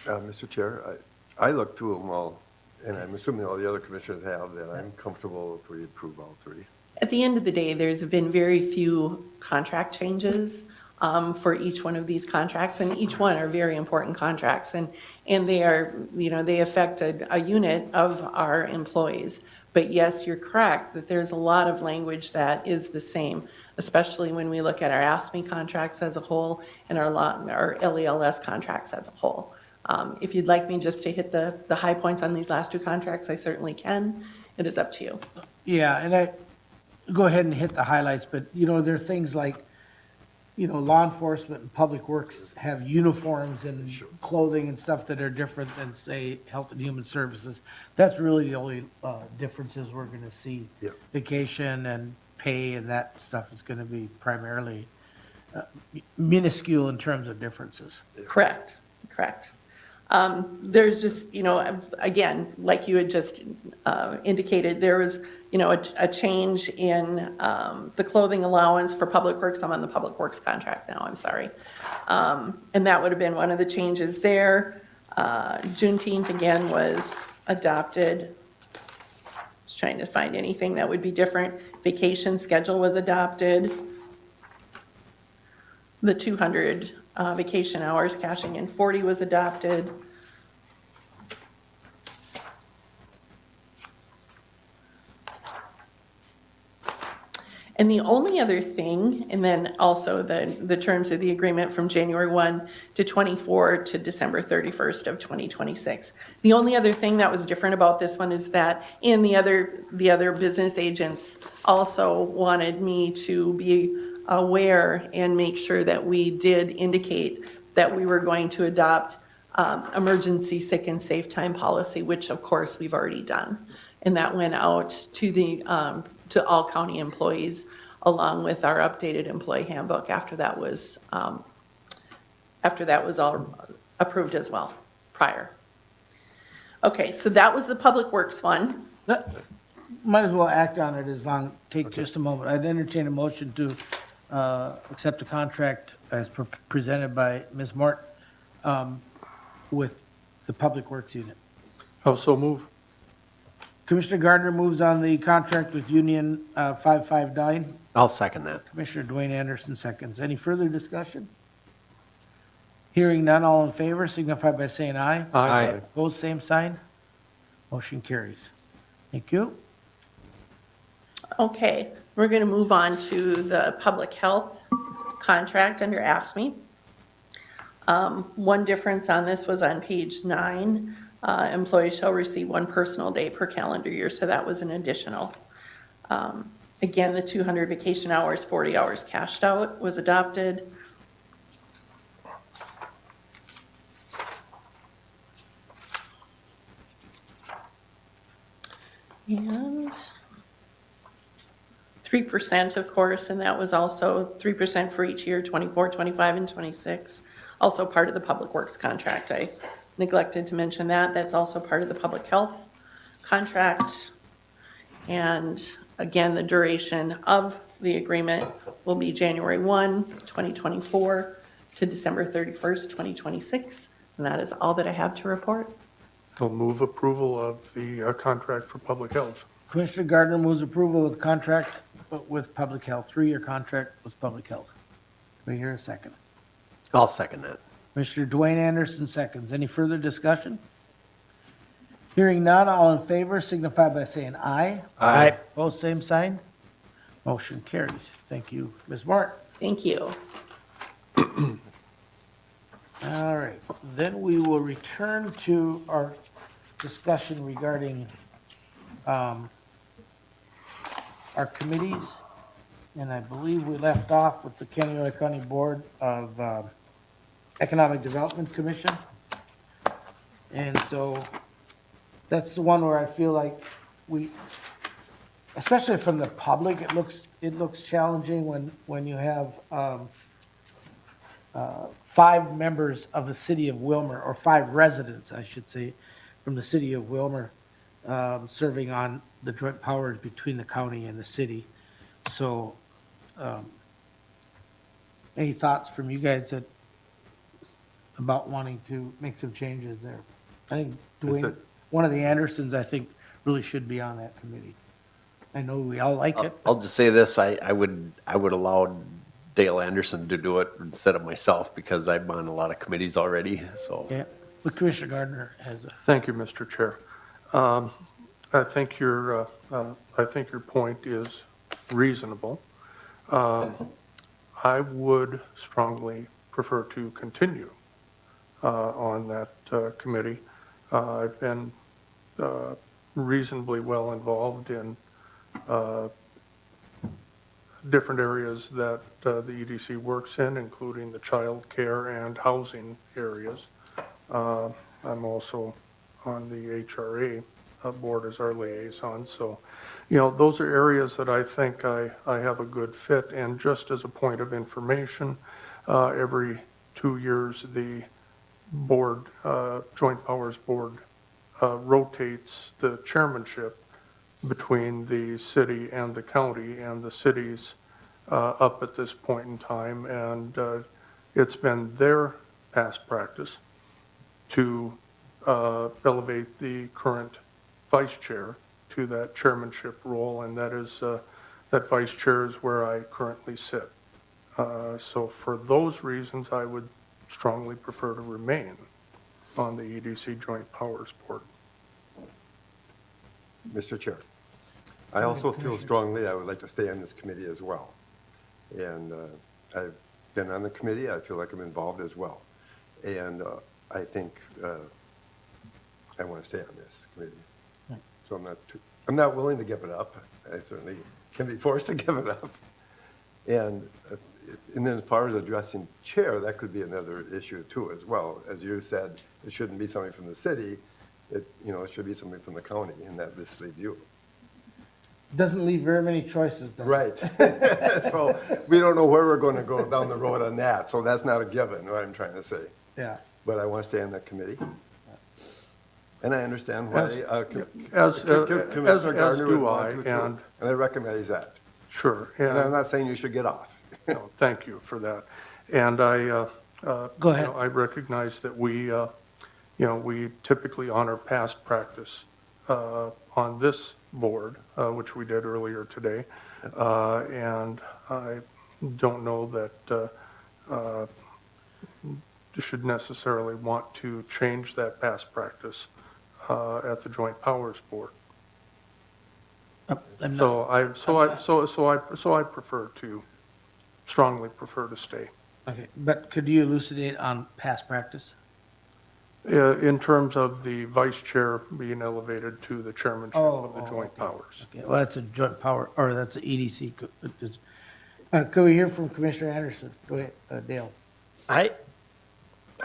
B: Mr. Chair, I looked through them all, and I'm assuming all the other commissioners have, that I'm comfortable if we approve all three.
J: At the end of the day, there's been very few contract changes for each one of these contracts, and each one are very important contracts, and they are, they affect a unit of our employees. But yes, you're correct that there's a lot of language that is the same, especially when we look at our ASME contracts as a whole and our LELS contracts as a whole. If you'd like me just to hit the high points on these last two contracts, I certainly can. It is up to you.
A: Yeah, and go ahead and hit the highlights, but, there are things like, law enforcement and public works have uniforms and clothing and stuff that are different than, say, health and human services. That's really the only differences we're gonna see.
B: Yep. Vacation
A: Vacation and pay and that stuff is gonna be primarily minuscule in terms of differences.
J: Correct. There's just, again, like you had just indicated, there was, a change in the clothing allowance for Public Works. I'm on the Public Works contract now, I'm sorry. And that would have been one of the changes there. Juneteenth, again, was adopted. Just trying to find anything that would be different. Vacation schedule was adopted. The 200 vacation hours, cashing in 40 was adopted. And the only other thing, and then also the terms of the agreement from January 1 to 24 to December 31st of 2026. The only other thing that was different about this one is that, and the other business agents also wanted me to be aware and make sure that we did indicate that we were going to adopt emergency sick and safe time policy, which of course we've already done. And that went out to all county employees along with our updated employee handbook after that was all approved as well prior. Okay, so that was the Public Works one.
A: Might as well act on it take just a moment. I'd entertain a motion to accept the contract as presented by Ms. Mort with the Public Works Unit.
G: Also move.
A: Commissioner Gardner moves on the contract with Union 559.
C: I'll second that.
A: Commissioner Dwayne Anderson seconds. Any further discussion? Hearing none, all in favor signify by saying aye.
C: Aye.
A: Opposed, same sign. Motion carries. Thank you.
J: Okay, we're going to move on to the public health contract under AFSCME. One difference on this was on page 9. Employees shall receive 1 personal day per calendar year, so that was an additional. Again, the 200 vacation hours, 40 hours cashed out was adopted. And 3%, of course, and that was also 3% for each year, 24, 25, and 26. Also part of the Public Works contract. I neglected to mention that. That's also part of the public health contract. And again, the duration of the agreement will be January 1, 2024 to December 31st, 2026. And that is all that I have to report.
G: I'll move approval of the contract for public health.
A: Commissioner Gardner moves approval of the contract with Public Health, 3-year contract with Public Health. Do we hear a second?
C: I'll second that.
A: Commissioner Dwayne Anderson seconds. Any further discussion? Hearing none, all in favor signify by saying aye.
D: Aye.
A: Opposed, same sign. Motion carries. Thank you, Ms. Martin.
J: Thank you.
A: All right, then we will return to our discussion regarding our committees. And I believe we left off with the Kennesaw County Board of Economic Development Commission. And so that's the one where I feel like we, especially from the public, it looks challenging when you have 5 members of the city of Wilmer, or 5 residents, I should say, from the city of Wilmer, serving on the joint powers between the county and the city. So, any thoughts from you guys about wanting to make some changes there? I think Dwayne, one of the Andersons, I think, really should be on that committee. I know we all like it.
C: I'll just say this, I would allow Dale Anderson to do it instead of myself because I'm on a lot of committees already, so.
A: Yeah, but Commissioner Gardner has a.
G: Thank you, Mr. Chair. I think your point is reasonable. I would strongly prefer to continue on that committee. I've been reasonably well involved in different areas that the EDC works in, including the child care and housing areas. I'm also on the HRA board as our liaison. So, those are areas that I think I have a good fit. And just as a point of information, every 2 years, the board, Joint Powers Board, rotates the chairmanship between the city and the county, and the city's up at this point in time. And it's been their past practice to elevate the current vice chair to that chairmanship role, and that is that vice chair is where I currently sit. So for those reasons, I would strongly prefer to remain on the EDC Joint Powers Board.
B: Mr. Chair, I also feel strongly I would like to stay on this committee as well. And I've been on the committee, I feel like I'm involved as well. And I think I want to stay on this committee. So I'm not willing to give it up. I certainly can be forced to give it up. And then as far as addressing chair, that could be another issue too as well. As you said, it shouldn't be something from the city. It should be something from the county, and that this leaves you.
A: Doesn't leave very many choices, does it?
B: Right. So we don't know where we're going to go down the road on that. So that's not a given, what I'm trying to say.
A: Yeah.
B: But I want to stay on that committee. And I understand why
G: As
B: Commissioner Gardner would
G: do
B: want
G: I,
B: to too.
G: and
B: And I recognize that.
G: sure.
B: And I'm
G: And
B: not saying you should get off.
G: no, thank you for that. And I,
A: Go ahead.
G: I recognize that we typically honor past practice on this board, which we did earlier today. And I don't know that you should necessarily want to change that past practice at the Joint Powers Board.
A: I'm not-
G: So I prefer to, strongly prefer to stay.
A: Okay, but could you elucidate on past practice?
G: In terms of the vice chair being elevated to the chairmanship of the Joint
A: okay.
G: Powers.
A: Okay, well, that's a joint power, or that's an EDC. Can we hear from Commissioner Anderson? Go ahead, Dale.
D: I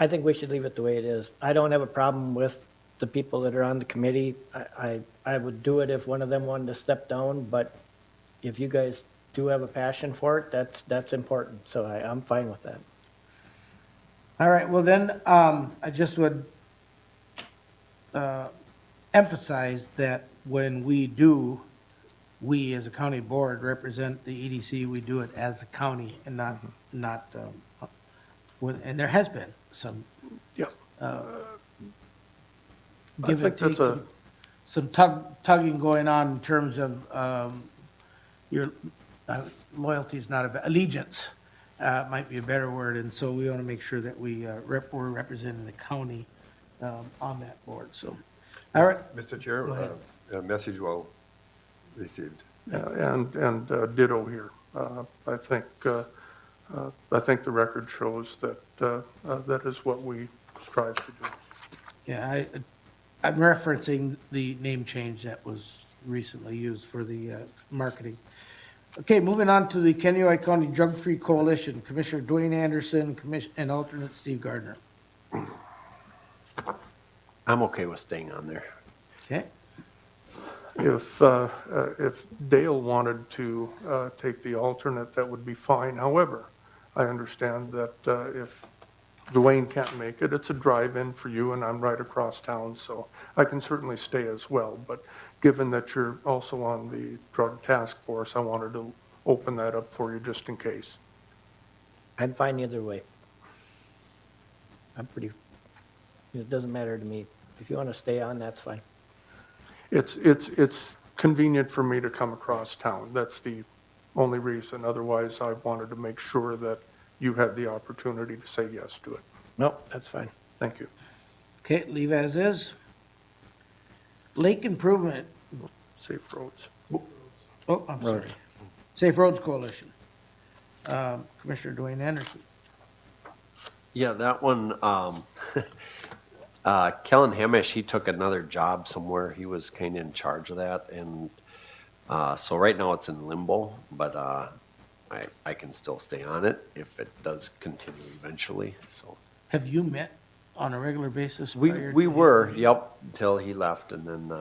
D: think we should leave it the way it is. I don't have a problem with the people that are on the committee. I would do it if one of them wanted to step down, but if you guys do have a passion for it, that's important. So I'm fine with that.
A: All right, well then, I just would emphasize that when we as a county board represent the EDC, we do it as a county and not, and there has been some
G: Yeah.
A: give and
G: think
A: take,
G: that's
A: some tugging going on in terms of your loyalty is not allegiance might be a better word, and so we want to make sure that we're representing the county on that board. So, all right,
B: Mr. Chair, a message well received.
G: And ditto here. I think the record shows that that is what we strive to do.
A: yeah, I'm referencing the name change that was recently used for the marketing. Okay, moving on to the Kennewick County Drug Free Coalition, Commissioner Dwayne Anderson, and alternate Steve Gardner.
C: I'm okay with staying on there.
A: Okay,
G: If Dale wanted to take the alternate, that would be fine. However, I understand that if Dwayne can't make it, it's a drive-in for you, and I'm right across town, so I can certainly stay as well. But given that you're also on the drug task force, I wanted to open that up for you just in case.
D: I'm fine either way. I'm pretty, it doesn't matter to me. If you want to stay on, that's fine.
G: It's convenient for me to come across town. That's the only reason. Otherwise, I wanted to make sure that you had the opportunity to say yes to it.
D: Nope, that's fine.
G: Thank you.
A: okay, leave as is. Lake Improvement,
G: Safe roads.
A: oh, I'm sorry. Safe Roads Coalition, Commissioner Dwayne Anderson.
C: Yeah, that one, Kellen Hamish, he took another job somewhere. He was kind of in charge of that. And so right now it's in limbo, but I can still stay on it if it does continue eventually, so.
A: Have you met on a regular basis?
C: We
A: prior to-
C: were, yep, until he left, and then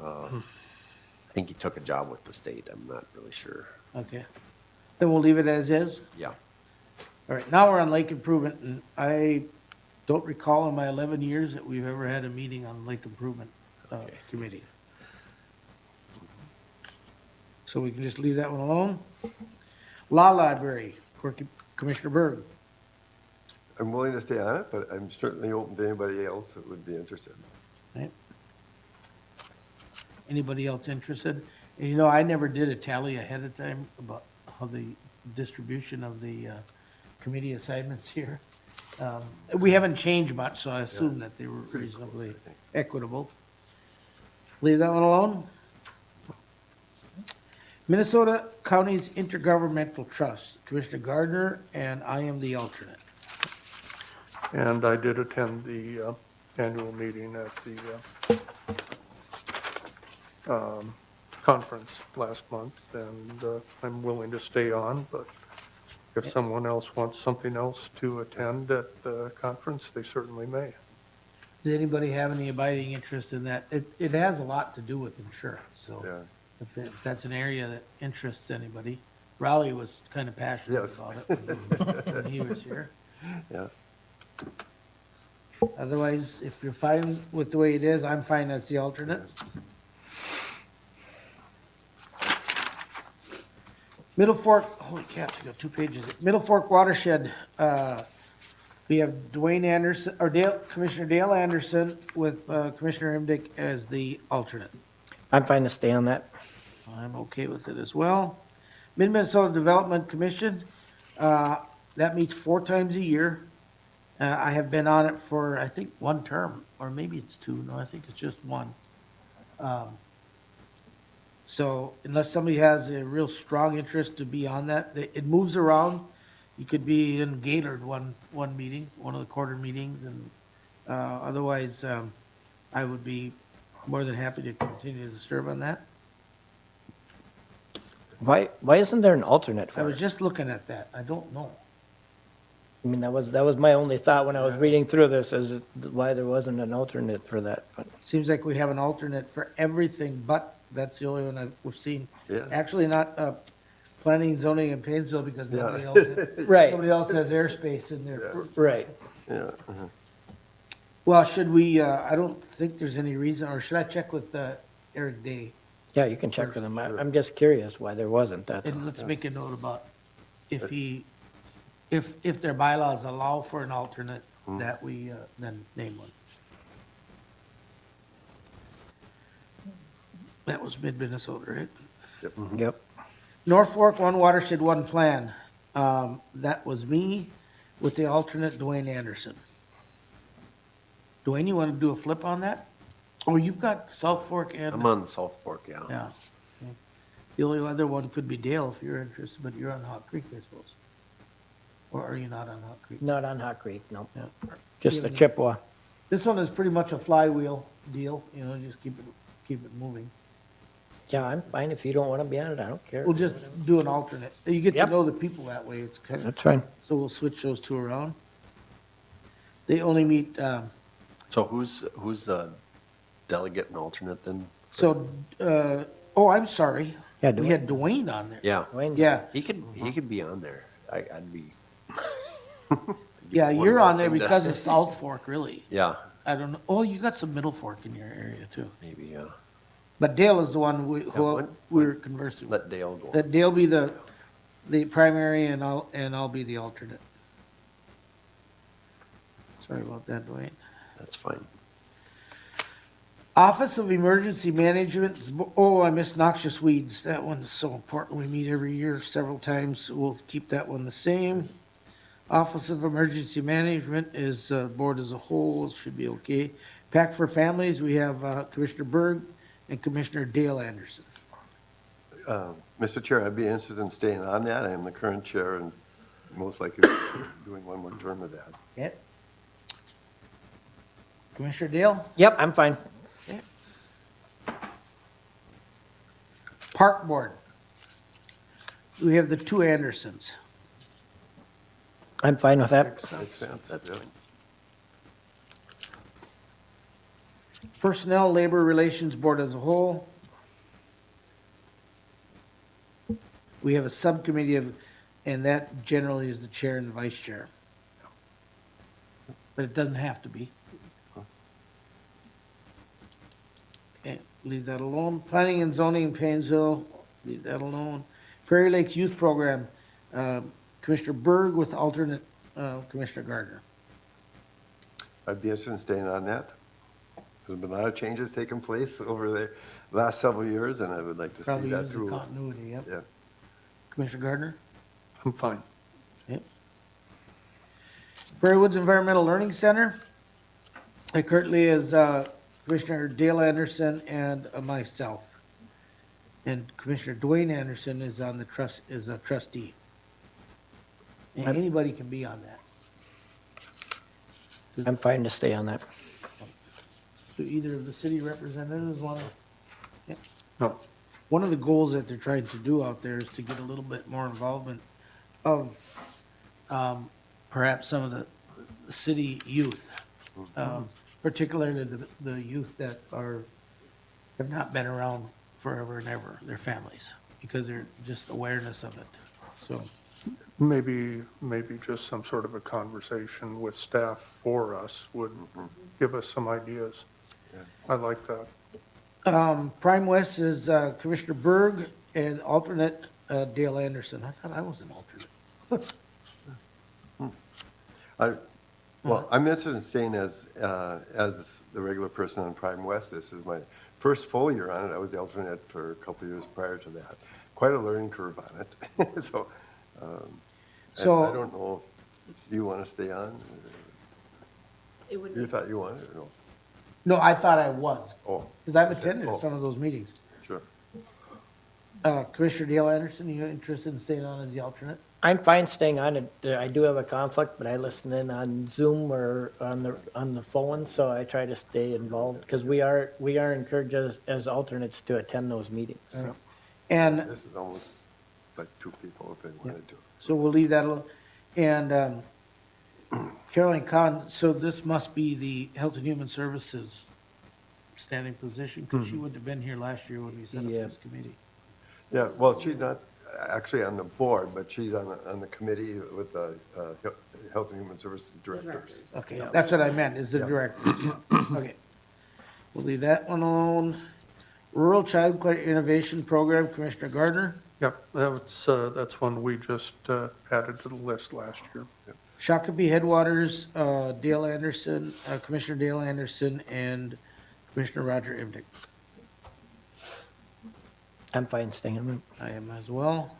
C: I think he took a job with the state. I'm not really sure.
A: Okay, then we'll leave it as is.
C: Yeah.
A: All right, now we're on Lake Improvement, and I don't recall in my 11 years that we've ever had a meeting on Lake Improvement Committee. So we can just leave that one alone. Law Library, Commissioner Berg.
B: I'm willing to stay on it, but I'm certainly open to anybody else that would be interested.
A: Right. Anybody else interested? And you know, I never did a tally ahead of time about how the distribution of the committee assignments here. We haven't changed much, so I assume that they were reasonably equitable. Leave that one alone. Minnesota Counties Intergovernmental Trust, Commissioner Gardner, and I am the alternate.
G: And I did attend the annual meeting at the conference last month, and I'm willing to stay on, but if someone else wants something else to attend at the conference, they certainly may.
A: Does anybody have any abiding interest in that? It has a lot to do with insurance, so
B: Yeah.
A: if that's an area that interests anybody. Raleigh was kind of passionate
B: Yes.
A: about it when he was here.
B: Yeah.
A: Otherwise, if you're fine with the way it is, I'm fine as the alternate. Middle Fork, holy cats, I got 2 pages. Middle Fork Watershed, we have Dwayne Anderson, or Commissioner Dale Anderson with Commissioner Imdick as the alternate.
D: I'm fine to stay on that.
A: I'm okay with it as well. Mid-Minnesota Development Commission, that meets 4 times a year. I have been on it for, I think, 1 term, or maybe it's 2. No, I think it's just 1. So unless somebody has a real strong interest to be on that, it moves around. You could be in Gaylord one meeting, one of the quarter meetings, and otherwise, I would be more than happy to continue to serve on that.
D: Why isn't there an alternate
A: I
D: for
A: was
D: it?
A: just looking at that. I don't know.
D: I mean, that was my only thought when I was reading through this, is why there wasn't an alternate for that. But
A: Seems like we have an alternate for everything, but that's the only one we've seen.
B: Yeah.
A: Actually, not planning, zoning, and Painesville, because nobody
B: Yeah.
A: else,
D: Right.
A: nobody else has airspace in there.
D: Right.
B: Yeah.
A: Well, should we, I don't think there's any reason, or should I check with Eric Day?
D: Yeah, you can check with them. I'm just curious why there wasn't that.
A: And let's make a note about if if their bylaws allow for an alternate, that we then name one. That was mid-Minnesota, right?
D: Yep.
A: North Fork, One Watershed, One Plan. That was me with the alternate Dwayne Anderson. Dwayne, you want to do a flip on that? Oh, you've got South Fork and.
C: I'm on South Fork, yeah.
A: Yeah. The only other one could be Dale if you're interested, but you're on Hot Creek, I suppose. Or are you not on Hot Creek?
D: Not on Hot Creek, no.
A: Yeah.
D: Just the Chippewa.
A: This one is pretty much a flywheel deal, just keep it moving.
D: Yeah, I'm fine. If you don't want to be on it, I don't care.
A: We'll just do an alternate. You get to
D: Yep.
A: know the people that way. It's kind of,
D: That's fine.
A: so we'll switch those two around. They only meet,
C: So who's the delegate and alternate then?
A: so, oh, I'm sorry.
D: Yeah,
A: We had Dwayne on there.
C: Yeah,
D: Wayne's-
A: Yeah,
C: he could be on there. I'd be,
A: yeah,
C: One
A: you're
C: less
A: on there
C: thing to-
A: because of South Fork, really.
C: yeah,
A: I don't know. Oh, you got some Middle Fork in your area too.
C: maybe, yeah.
A: But Dale is the one who
C: what-
A: we're conversing with.
C: Let Dale go.
A: That Dale be the primary and I'll be the alternate. Sorry about that, Dwayne.
C: That's fine.
A: Office of Emergency Management, oh, I missed noxious weeds. That one's so important. We meet every year several times. We'll keep that one the same. Office of Emergency Management is, board as a whole, should be okay. Pack for Families, we have Commissioner Berg and Commissioner Dale Anderson.
B: Mr. Chair, I'd be interested in staying on that. I am the current chair and most likely doing one more term of that.
A: Okay. Commissioner Dale?
D: Yep, I'm fine.
A: Park Board. We have the two Andersons.
D: I'm fine with that.
B: Makes sense, yeah.
A: Personnel Labor Relations Board as a whole. We have a subcommittee of, and that generally is the chair and the vice chair. But it doesn't have to be. Okay, leave that alone. Planning and Zoning in Painesville, leave that alone. Prairie Lakes Youth Program, Commissioner Berg with alternate Commissioner Gardner.
B: I'd be interested in staying on that. There's been a lot of changes taking place over the last several years, and I would like to see
A: Probably
B: that
A: use the
B: through.
A: continuity, yep.
B: Yeah.
A: Commissioner Gardner?
G: I'm fine.
A: Yep. Prairie Woods Environmental Learning Center. It currently is Commissioner Dale Anderson and myself. And Commissioner Dwayne Anderson is on the trust, is a trustee. And anybody can be on that.
D: I'm fine to stay on that.
A: So either of the city representatives want to,
G: No,
A: one of the goals that they're trying to do out there is to get a little bit more involvement of perhaps some of the city youth, particularly the youth that have not been around forever and ever, their families, because they're just awareness of it. So,
G: maybe just some sort of a conversation with staff for us would give us some ideas. I like that.
A: Prime West is Commissioner Berg and alternate Dale Anderson. I thought I was an alternate.
B: Well, I'm interested in staying as the regular person on Prime West. This is my first full year on it. I was the alternate for a couple of years prior to that. Quite a learning curve on it. So,
A: So-
B: I don't know if you want to stay on.
F: It would
B: You thought you wanted or no?
A: No, I thought I was,
B: Oh,
A: because I've attended
B: Oh.
A: some of those meetings.
B: sure.
A: Commissioner Dale Anderson, you interested in staying on as the alternate?
D: I'm fine staying on it. I do have a conflict, but I listen in on Zoom or on the phone, so I try to stay involved because we are encouraged as alternates to attend those meetings. So.
A: And
B: This is almost like two people if they wanted to.
A: so we'll leave that alone. And Caroline Kahn, so this must be the Health and Human Services standing position, because she wouldn't have been here last year when we set up
D: Yeah.
A: this committee.
B: Yeah, well, she's not actually on the board, but she's on the committee with the Health and Human Services Directors.
A: Okay, that's what I meant, is the directors. Okay. We'll leave that one alone. Rural Child Care Innovation Program, Commissioner Gardner.
G: Yep, that's one we just added to the list last year.
A: Shakopee Headwaters, Dale Anderson, Commissioner Dale Anderson, and Commissioner Roger Ivdick.
D: I'm fine staying on it.
A: I am as well.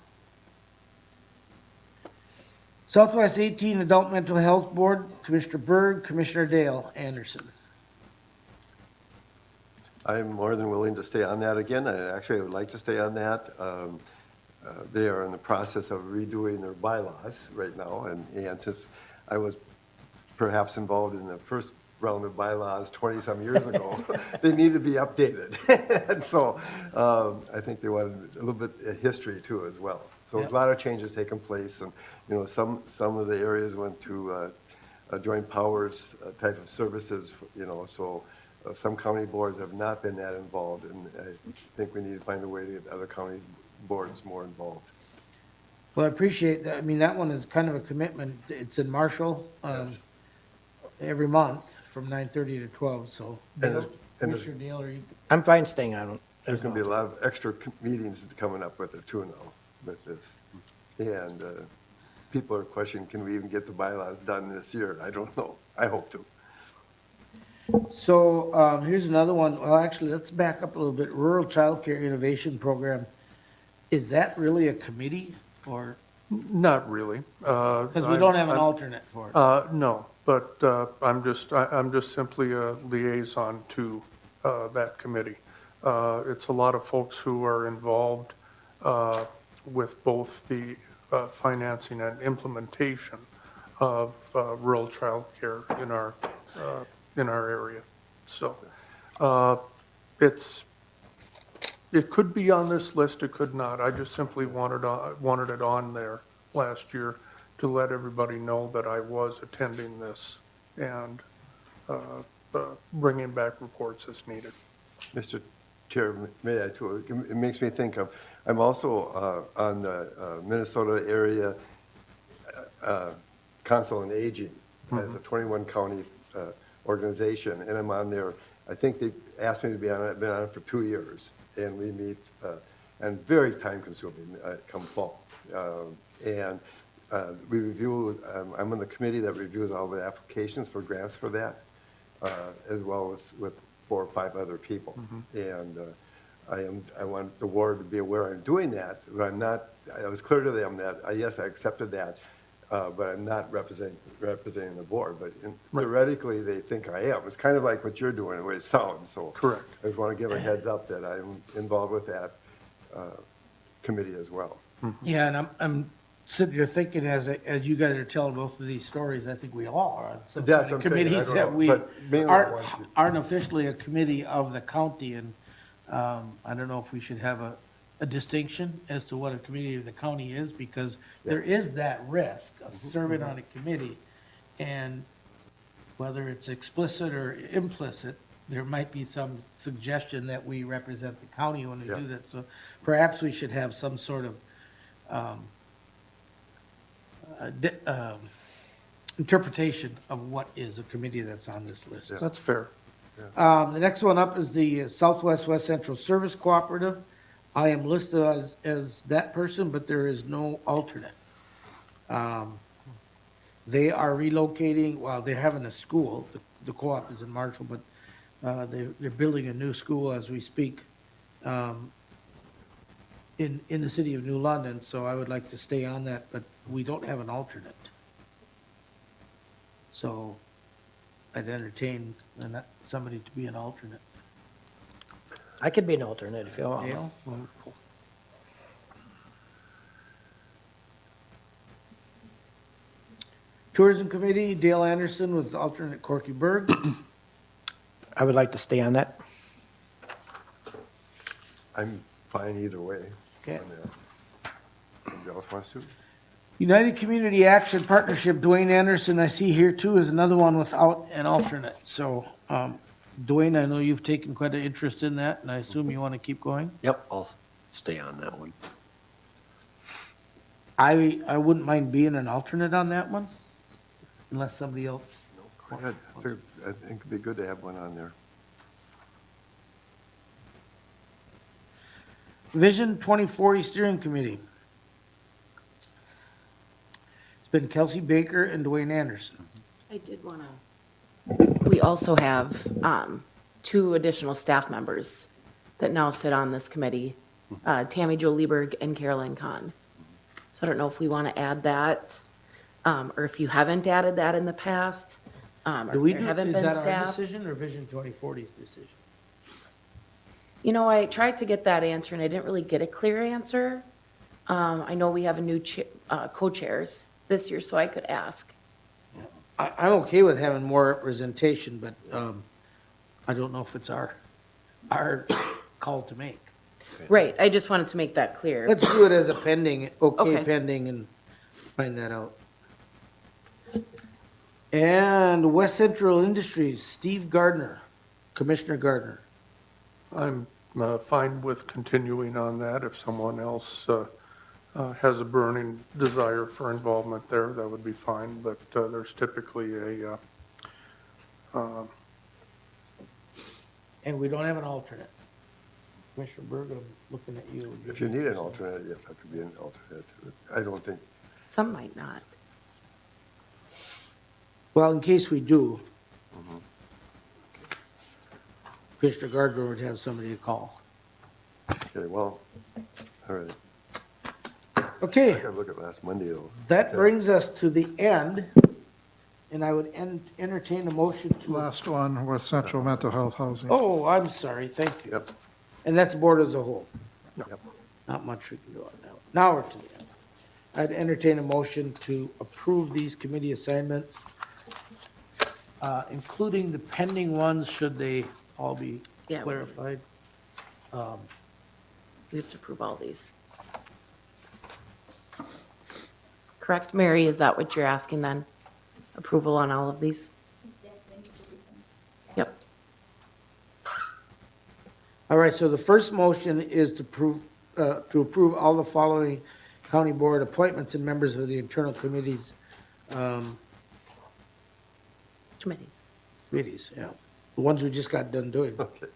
A: Southwest 18 Adult Mental Health Board, Commissioner Berg, Commissioner Dale Anderson.
B: I'm more than willing to stay on that again. I would like to stay on that. They are in the process of redoing their bylaws right now, and since I was perhaps involved in the first around the bylaws 20-some years ago. They need to be updated. And so I think they wanted a little bit of history too as well. So a lot of changes taking place, and, you know, some of the areas went to joint powers type of services, you know, so some county boards have not been that involved, and I think we need to find a way to get other county boards more involved.
A: Well, I appreciate that. I mean, that one is kind of a commitment. It's in Marshall, every month from 9:30 to 12, so.
B: And there's- and
A: Commissioner Dale, are you?
D: I'm fine staying on.
B: There's going to be a lot of extra meetings coming up with it too now, with this. And people are questioning, can we even get the bylaws done this year? I don't know. I hope to.
A: So, here's another one. Well, actually, let's back up a little bit. Rural Child Care Innovation Program, is that really a committee or,
G: Not really.
A: because we don't have an alternate for it?
G: No, but I'm just simply a liaison to that committee. It's a lot of folks who are involved with both the financing and implementation of rural child care in our area. So it could be on this list, it could not. I just simply wanted it on there last year to let everybody know that I was attending this and bringing back reports as needed.
B: Mr. Chair, may I too? It makes me think of, I'm also on the Minnesota Area Council on Aging as a 21 county organization, and I'm on there. I think they asked me to be on it. I've been on it for 2 years, and we meet, and very time consuming come fall. And we review, I'm on the committee that reviews all the applications for grants for that, as well as with 4 or 5 other people. And I want the board to be aware I'm doing that, but I'm not, I was clear to them that, yes, I accepted that, but I'm not representing the board. But theoretically, they think I am. It's kind of like what you're doing, the way it sounds, so.
G: Correct.
B: I just want to give a heads up that I'm involved with that committee as well.
A: Yeah, and I'm sitting here thinking, as you guys are telling both of these stories, I think we all are on some
B: That's
A: kind of
B: what I'm saying. I
A: committees
B: don't
A: that
B: know,
A: we
B: but mainly I want to-
A: aren't officially a committee of the county, and I don't know if we should have a distinction as to what a committee of the county is, because there is that risk of serving on a committee, and whether it's explicit or implicit, there might be some suggestion that we represent the county when we
B: Yeah.
A: do that. So perhaps we should have some sort of interpretation of what is a committee that's on this list.
G: That's fair.
A: The next one up is the Southwest West Central Service Cooperative. I am listed as that person, but there is no alternate. They are relocating, well, they're having a school, the co-op is in Marshall, but they're building a new school as we speak in the city of New London, so I would like to stay on that, but we don't have an alternate. So I'd entertain somebody to be an alternate.
D: I could be an alternate if you want.
A: Dale?
G: Wonderful.
A: Tourism Committee, Dale Anderson with alternate Corky Berg.
D: I would like to stay on that.
B: I'm fine either way.
A: Okay.
B: on that. Anybody else wants to?
A: United Community Action Partnership, Dwayne Anderson, I see here too, is another one without an alternate. So, Dwayne, I know you've taken quite an interest in that, and I assume you want to keep going?
C: Yep, I'll stay on that one.
A: I wouldn't mind being an alternate on that one, unless somebody else.
B: Go ahead. I think it'd be good to have one on there.
A: Vision 2040 Steering Committee. It's been Kelsey Baker and Dwayne Anderson.
F: I did want to. We also have 2 additional staff members that now sit on this committee, Tammy Jo Lieberg and Carolyn Kahn. So I don't know if we want to add that, or if you haven't added that in the past, or
A: Do we
F: if
A: do,
F: there haven't
A: is
F: been
A: that our
F: staff.
A: decision or Vision 2040's decision?
F: You know, I tried to get that answer and I didn't really get a clear answer. I know we have a new co-chairs this year, so I could ask.
A: I'm okay with having more representation, but, I don't know if it's our call to make.
F: Right, I just wanted to make that clear.
A: Let's do it as a pending, okay
F: Okay.
A: pending, and find that out. And West Central Industries, Steve Gardner, Commissioner Gardner.
G: I'm fine with continuing on that. If someone else has a burning desire for involvement there, that would be fine, but there's typically a,
A: And we don't have an alternate. Commissioner Berg, I'm looking at you.
B: If you need an alternate, yes, I could be an alternate. I don't think,
F: Some might not.
A: Well, in case we do, Commissioner Gardner would have somebody to call.
B: okay, well, all right.
A: Okay.
B: I gotta look at last Monday though.
A: That brings us to the end, and I would entertain a motion to,
H: Last one was Central Mental Health Housing.
A: oh, I'm sorry, thank you.
B: Yep.
A: And that's board as a whole.
B: Yep.
A: Not much we can do on that. Now we're to the end. I'd entertain a motion to approve these committee assignments, including the pending ones, should they all be
F: Yeah.
A: clarified.
F: We have to approve all these. Correct, Mary, is that what you're asking then? Approval on all of these? Yep.
A: All right, so the first motion is to approve all the following county board appointments and members of the internal committees,
F: Committees.
A: yeah. The ones we just got done doing.
B: Okay.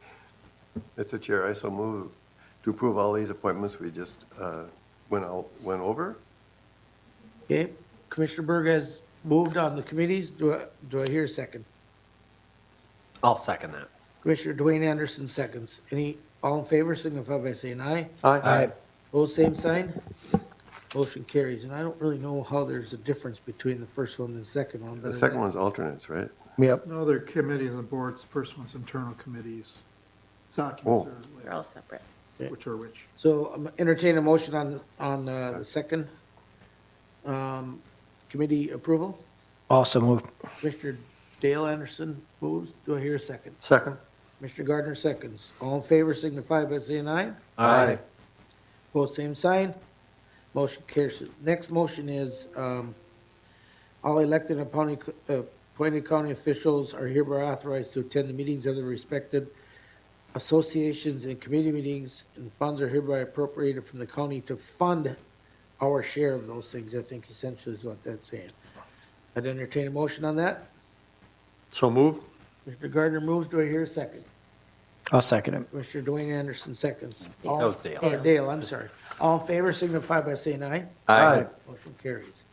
B: Mr. Chair, I so move to approve all these appointments we just went over.
A: Okay, Commissioner Berg has moved on the committees. Do I hear a second?
C: I'll second that.
A: Commissioner Dwayne Anderson seconds. All in favor signify by saying aye.
G: Aye.
A: Both same sign. Motion carries. And I don't really know how there's a difference between the first one and the second one.
B: The
A: but
B: second one's alternates, right?
D: Yep.
H: No, they're committees and boards. The first one's internal committees. Documents
F: They're all separate.
H: which are which.
A: So I'm entertaining a motion on the second committee approval.
D: Also moved.
A: Commissioner Dale Anderson moves. Do I hear a second?
G: second.
A: Mr. Gardner seconds. All in favor signify by saying aye.
C: Aye.
A: Both same sign. Motion carries. Next motion is, all elected and appointed county officials are hereby authorized to attend the meetings of the respected associations and committee meetings, and funds are hereby appropriated from the county to fund our share of those things, I think essentially is what that's saying. I'd entertain a motion on that.
G: So moved?
A: Mr. Gardner moves. Do I hear a second?
D: I'll second it.
A: Commissioner Dwayne Anderson seconds.
C: That was Dale.
A: Or Dale, I'm sorry. All in favor signify by saying aye.
C: Aye.
A: Motion carries.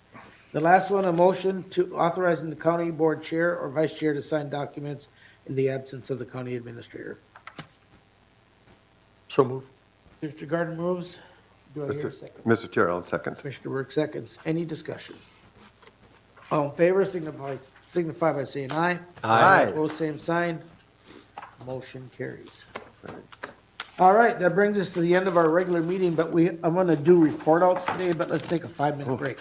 A: The last one, a motion to authorizing the county board chair or vice chair to sign documents in the absence of the county administrator.
G: So moved.
A: Mr. Gardner moves. Do I hear a second?
B: Mr. Chair, I'll second.
A: Commissioner Burke seconds. Any discussion? All in favor signify by saying aye.
B: Aye.
A: Both same sign. Motion carries. All right, that brings us to the end of our regular meeting, but I'm gonna do report outs today, but let's take a 5-minute break.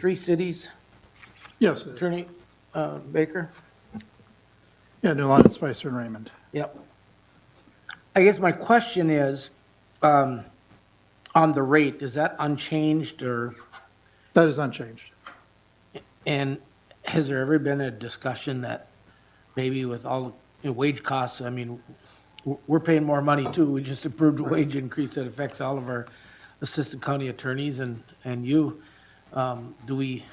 A: three cities,
H: Yes, it is.
A: Attorney Baker?
H: Yeah, New London, Spicer, and Raymond.
A: Yep. I guess my question is, on the rate, is that unchanged or,
H: That is unchanged.
A: and has there ever been a discussion that maybe with all the wage costs, I mean, we're paying more money too. We just approved a wage increase that affects all of our assistant county attorneys and you. Do we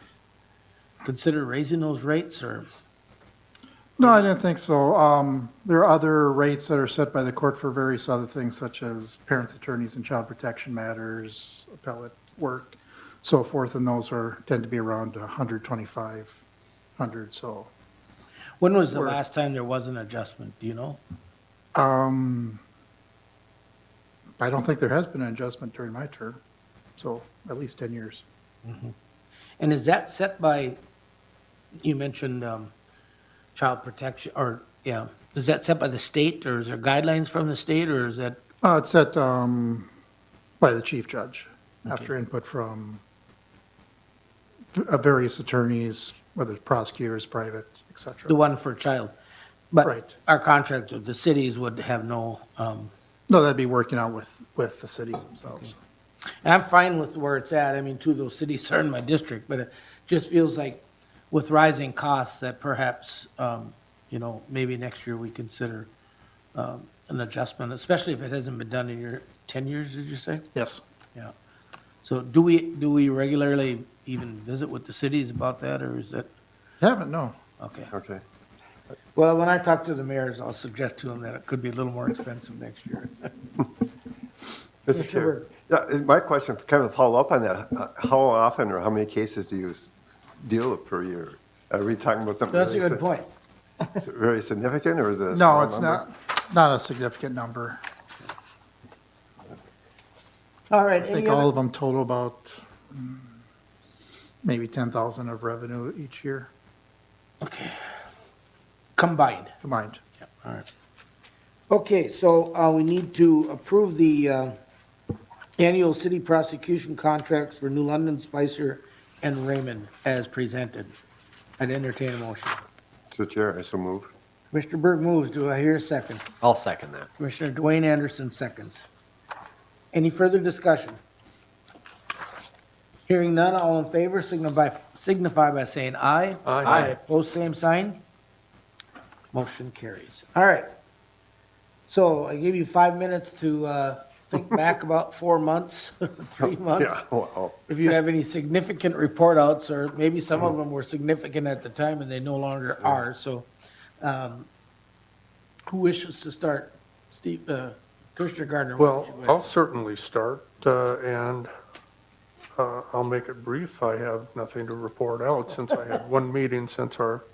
A: consider raising those rates or?
H: No, I didn't think so. There are other rates that are set by the court for various other things such as parents, attorneys, and child protection matters, appellate work, so forth, and those tend to be around 125, so.
A: When was the
H: We're-
A: last time there was an adjustment? Do you know?
H: I don't think there has been an adjustment during my term, so at least 10 years.
A: And is that set by, you mentioned child protection, or, yeah, is that set by the state, or is there guidelines from the state, or is that,
H: It's set by the chief judge after input from various attorneys, whether it's prosecutors, private, et
A: the
H: cetera.
A: one for child? But
H: Right.
A: our contract with the cities would have no,
H: No, that'd be working out with the cities themselves.
A: and I'm fine with where it's at. I mean, two of those cities are in my district, but it just feels like with rising costs that perhaps, maybe next year we consider an adjustment, especially if it hasn't been done in your 10 years, did you say?
H: Yes.
A: Yeah. So do we regularly even visit with the cities about that, or is that,
H: Haven't, no.
A: okay.
B: Okay.
A: Well, when I talk to the mayors, I'll suggest to them that it could be a little more expensive next year.
B: Mr. Chair, yeah, my question, kind of follow up on that, how often or how many cases do you deal with per year? Are we talking about something?
A: That's a
B: very
A: good point.
B: Very significant, or is it a
H: No,
B: small
H: it's
B: number?
H: not a significant number.
A: All right,
H: I
A: any
H: think all
A: other,
H: of them total about maybe 10,000 of revenue each year
A: combined?
H: combined.
A: Yep, all right. Okay, so we need to approve the annual city prosecution contracts for New London, Spicer, and Raymond as presented. I'd entertain a motion.
B: Mr. Chair, I so move.
A: Commissioner Berg moves. Do I hear a second?
C: I'll second that.
A: Commissioner Dwayne Anderson seconds. Any further discussion? Hearing none, all in favor signify by saying aye.
G: Aye.
A: Opposed, same sign. Motion carries. All right. So I gave you 5 minutes to think back about 4 months, 3 months.
B: Yeah, wow.
A: If you have any significant report outs, or maybe some of them were significant at the time and they no longer are, so, who wishes to start? Steve, Commissioner Gardner. why don't
G: Well,
A: you go ahead?
G: I'll certainly start, and I'll make it brief. I have nothing to report out since I had one meeting since our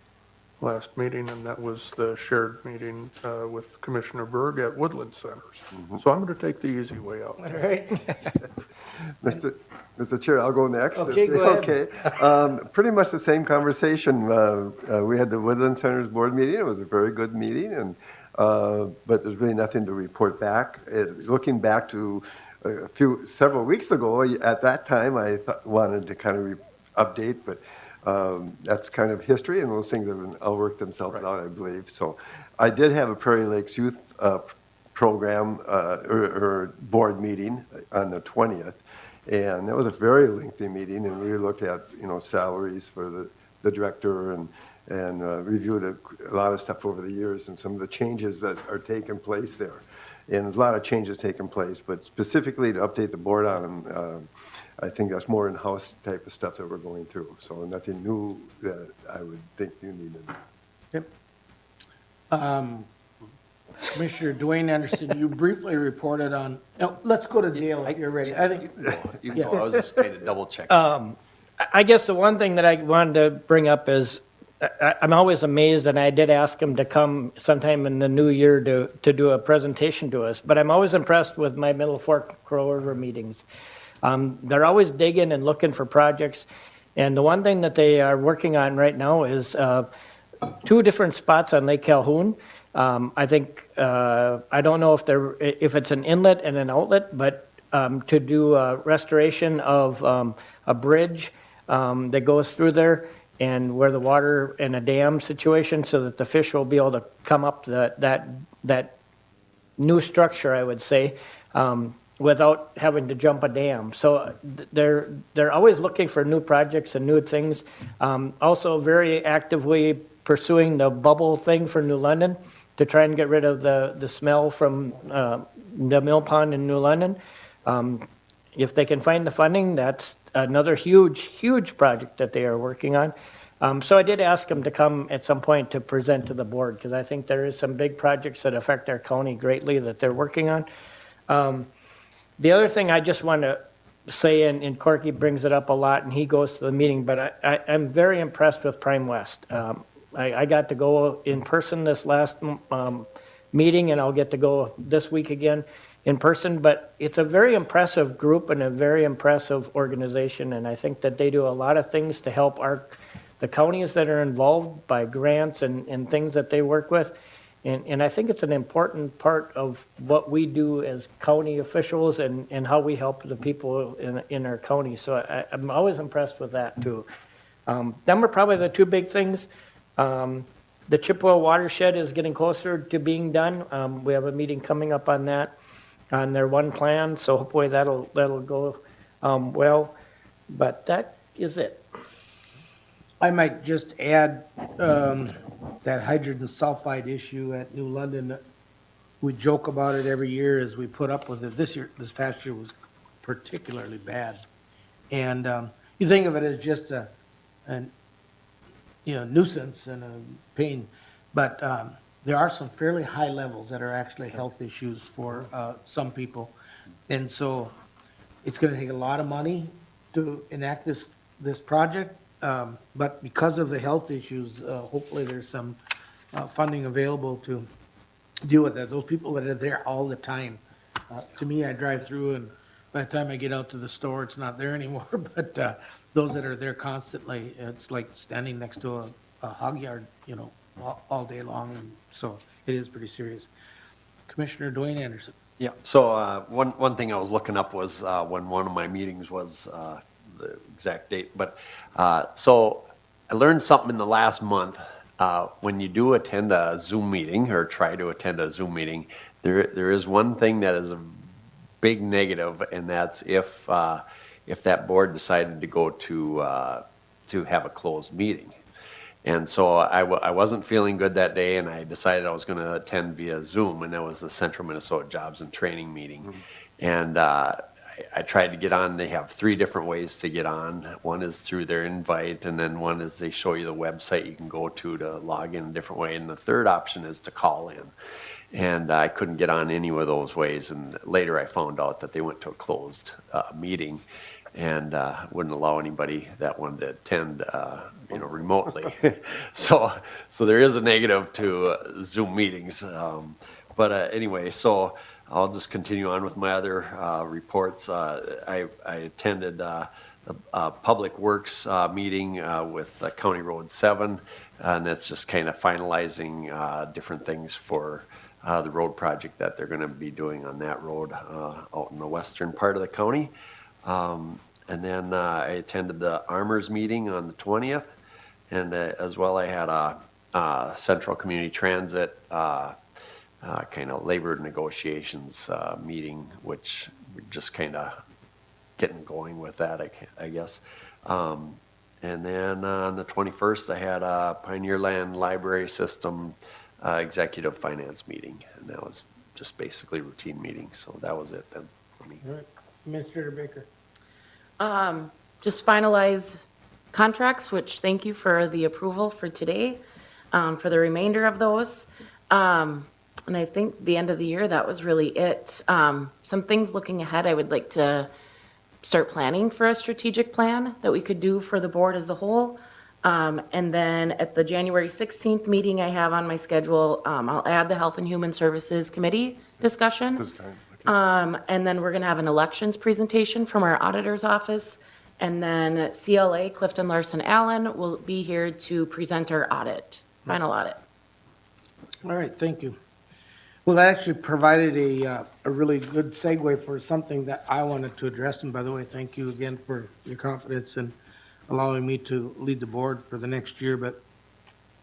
G: last meeting, and that was the shared meeting with Commissioner Berg at Woodland Centers. So I'm going to take the easy way out.
A: All right.
B: Mr. Chair, I'll go next.
A: Okay, go ahead.
B: Okay. Pretty much the same conversation. We had the Woodland Centers Board meeting. It was a very good meeting, and but there's really nothing to report back. Looking back to several weeks ago, at that time, I wanted to kind of update, but that's kind of history, and those things have all worked themselves out, I believe. So I did have a Prairie Lakes Youth program or board meeting on the 20th. And it was a very lengthy meeting, and we looked at, salaries for the director and reviewed a lot of stuff over the years and some of the changes that are taking place there. And there's a lot of changes taking place, but specifically to update the board on them, I think that's more in-house type of stuff that we're going through. So nothing new that I would think you need to know.
A: Yep. Commissioner Dwayne Anderson, you briefly reported on, let's go to Dale if you're ready. I think,
C: You can go. I was just kind of double checking.
D: I guess the one thing that I wanted to bring up is I'm always amazed, and I did ask him to come sometime in the new year to do a presentation to us, but I'm always impressed with my Middle Fork Crow River meetings. They're always digging and looking for projects, and the one thing that they are working on right now is 2 different spots on Lake Calhoun. I think, I don't know if it's an inlet and an outlet, but to do a restoration of a bridge that goes through there and where the water and a dam situation so that the fish will be able to come up that new structure, I would say, without having to jump a dam. So they're always looking for new projects and new things. Also very actively pursuing the bubble thing for New London to try and get rid of the smell from the mill pond in New London. If they can find the funding, that's another huge project that they are working on. So I did ask them to come at some point to present to the board, because I think there is some big projects that affect our county greatly that they're working on. The other thing I just want to say, and Corky brings it up a lot, and he goes to the meeting, but I'm very impressed with Prime West. I got to go in person this last meeting, and I'll get to go this week again in person, but it's a very impressive group and a very impressive organization, and I think that they do a lot of things to help the counties that are involved by grants and things that they work with. And I think it's an important part of what we do as county officials and how we help the people in our county. So I'm always impressed with that too. Them are probably the two big things. The Chippewa watershed is getting closer to being done. We have a meeting coming up on that, on their one plan. So hopefully that'll go well. But that is it.
A: I might just add that hydrogen sulfide issue at New London. We joke about it every year as we put up with it. This past year was particularly bad. And you think of it as just a nuisance and a pain, but there are some fairly high levels that are actually health issues for some people. And so it's going to take a lot of money to enact this project. But because of the health issues, hopefully there's some funding available to deal with that. Those people that are there all the time. To me, I drive through and by the time I get out to the store, it's not there anymore. But those that are there constantly, it's like standing next to a hog yard, all day long. And so it is pretty serious. Commissioner Dwayne Anderson.
C: Yeah, so one thing I was looking up was when one of my meetings was, the exact date, but so I learned something in the last month. When you do attend a Zoom meeting or try to attend a Zoom meeting, there is one thing that is a big negative, and that's if that board decided to go to have a closed meeting. And so I wasn't feeling good that day, and I decided I was going to attend via Zoom, and that was the Central Minnesota Jobs and Training meeting. And I tried to get on. They have 3 different ways to get on. One is through their invite, and then one is they show you the website you can go to log in a different way. And the third option is to call in. And I couldn't get on any of those ways. And later I found out that they went to a closed meeting and wouldn't allow anybody that wanted to attend, remotely. So there is a negative to Zoom meetings. But anyway, so I'll just continue on with my other reports. I attended a Public Works meeting with County Road 7, and that's just kind of finalizing different things for the road project that they're going to be doing on that road out in the western part of the county. And then I attended the Armors meeting on the 20th, and as well I had a Central Community Transit kind of labor negotiations meeting, which we're just kind of getting going with that, I guess. And then on the 21st, I had a Pioneer Land Library System executive finance meeting, and that was just basically routine meeting. So that was it then for me.
A: All right. Administrator Baker.
F: Just finalize contracts, which thank you for the approval for today, for the remainder of those. And I think the end of the year, that was really it. Some things looking ahead, I would like to start planning for a strategic plan that we could do for the board as a whole. And then at the January 16th meeting I have on my schedule, I'll add the Health and Human Services Committee discussion. And then we're going to have an elections presentation from our auditor's office. And then CLA, Clifton Larson Allen, will be here to present our audit, final audit.
A: All right, thank you. Well, that actually provided a really good segue for something that I wanted to address. And by the way, thank you again for your confidence in allowing me to lead the board for the next year. But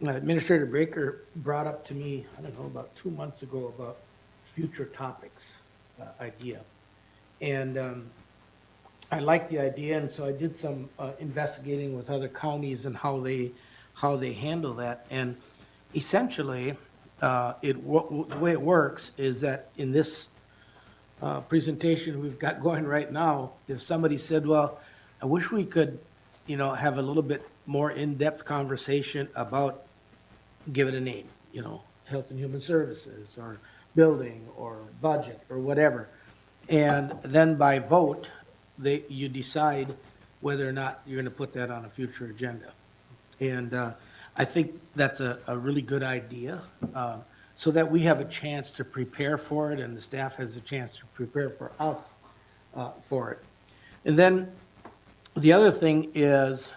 A: Administrator Baker brought up to me, I don't know, about 2 months ago about future topics idea. And I liked the idea, and so I did some investigating with other counties and how they handle that. And essentially, the way it works is that in this presentation we've got going right now, if somebody said, well, I wish we could, have a little bit more in-depth conversation about, give it a name, Health and Human Services, or building, or budget, or whatever. And then by vote, you decide whether or not you're gonna put that on a future agenda. And I think that's a really good idea, so that we have a chance to prepare for it, and the staff has a chance to prepare for us for it. And then the other thing is,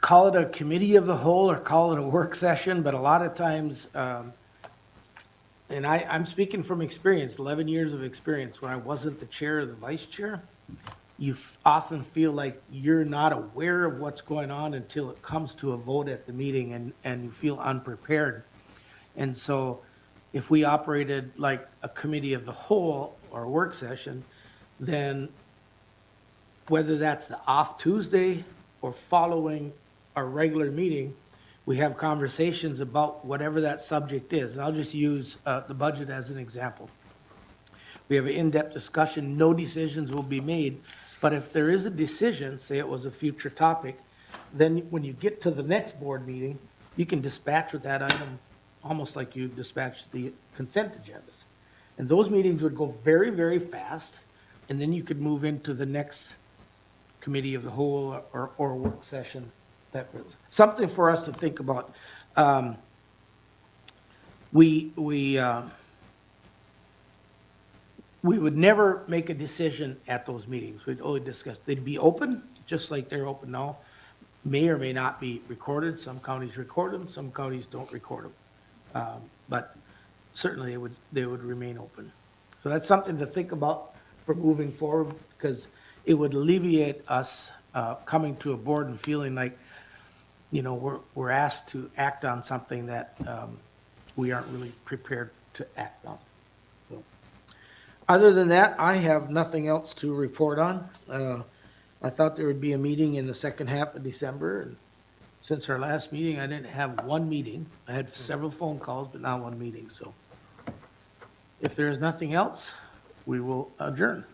A: call it a committee of the whole or call it a work session, but a lot of times, and I'm speaking from experience, 11 years of experience, when I wasn't the chair or the vice chair, you often feel like you're not aware of what's going on until it comes to a vote at the meeting, and you feel unprepared. And so if we operated like a committee of the whole or a work session, then whether that's the off Tuesday or following our regular meeting, we have conversations about whatever that subject is. And I'll just use the budget as an example. We have an in-depth discussion, no decisions will be made, but if there is a decision, say it was a future topic, then when you get to the next board meeting, you can dispatch with that item almost like you dispatched the consent agendas. And those meetings would go very, very fast, and then you could move into the next committee of the whole or work session. Something for us to think about. We would never make a decision at those meetings. We'd only discuss. They'd be open, just like they're open now. May or may not be recorded. Some counties record them, some counties don't record them. But certainly they would remain open. So that's something to think about for moving forward, because it would alleviate us coming to a board and feeling like, we're asked to act on something that we aren't really prepared to act on. So, other than that, I have nothing else to report on. I thought there would be a meeting in the second half of December, and since our last meeting, I didn't have one meeting. I had several phone calls, but not one meeting, so. If there is nothing else, we will adjourn.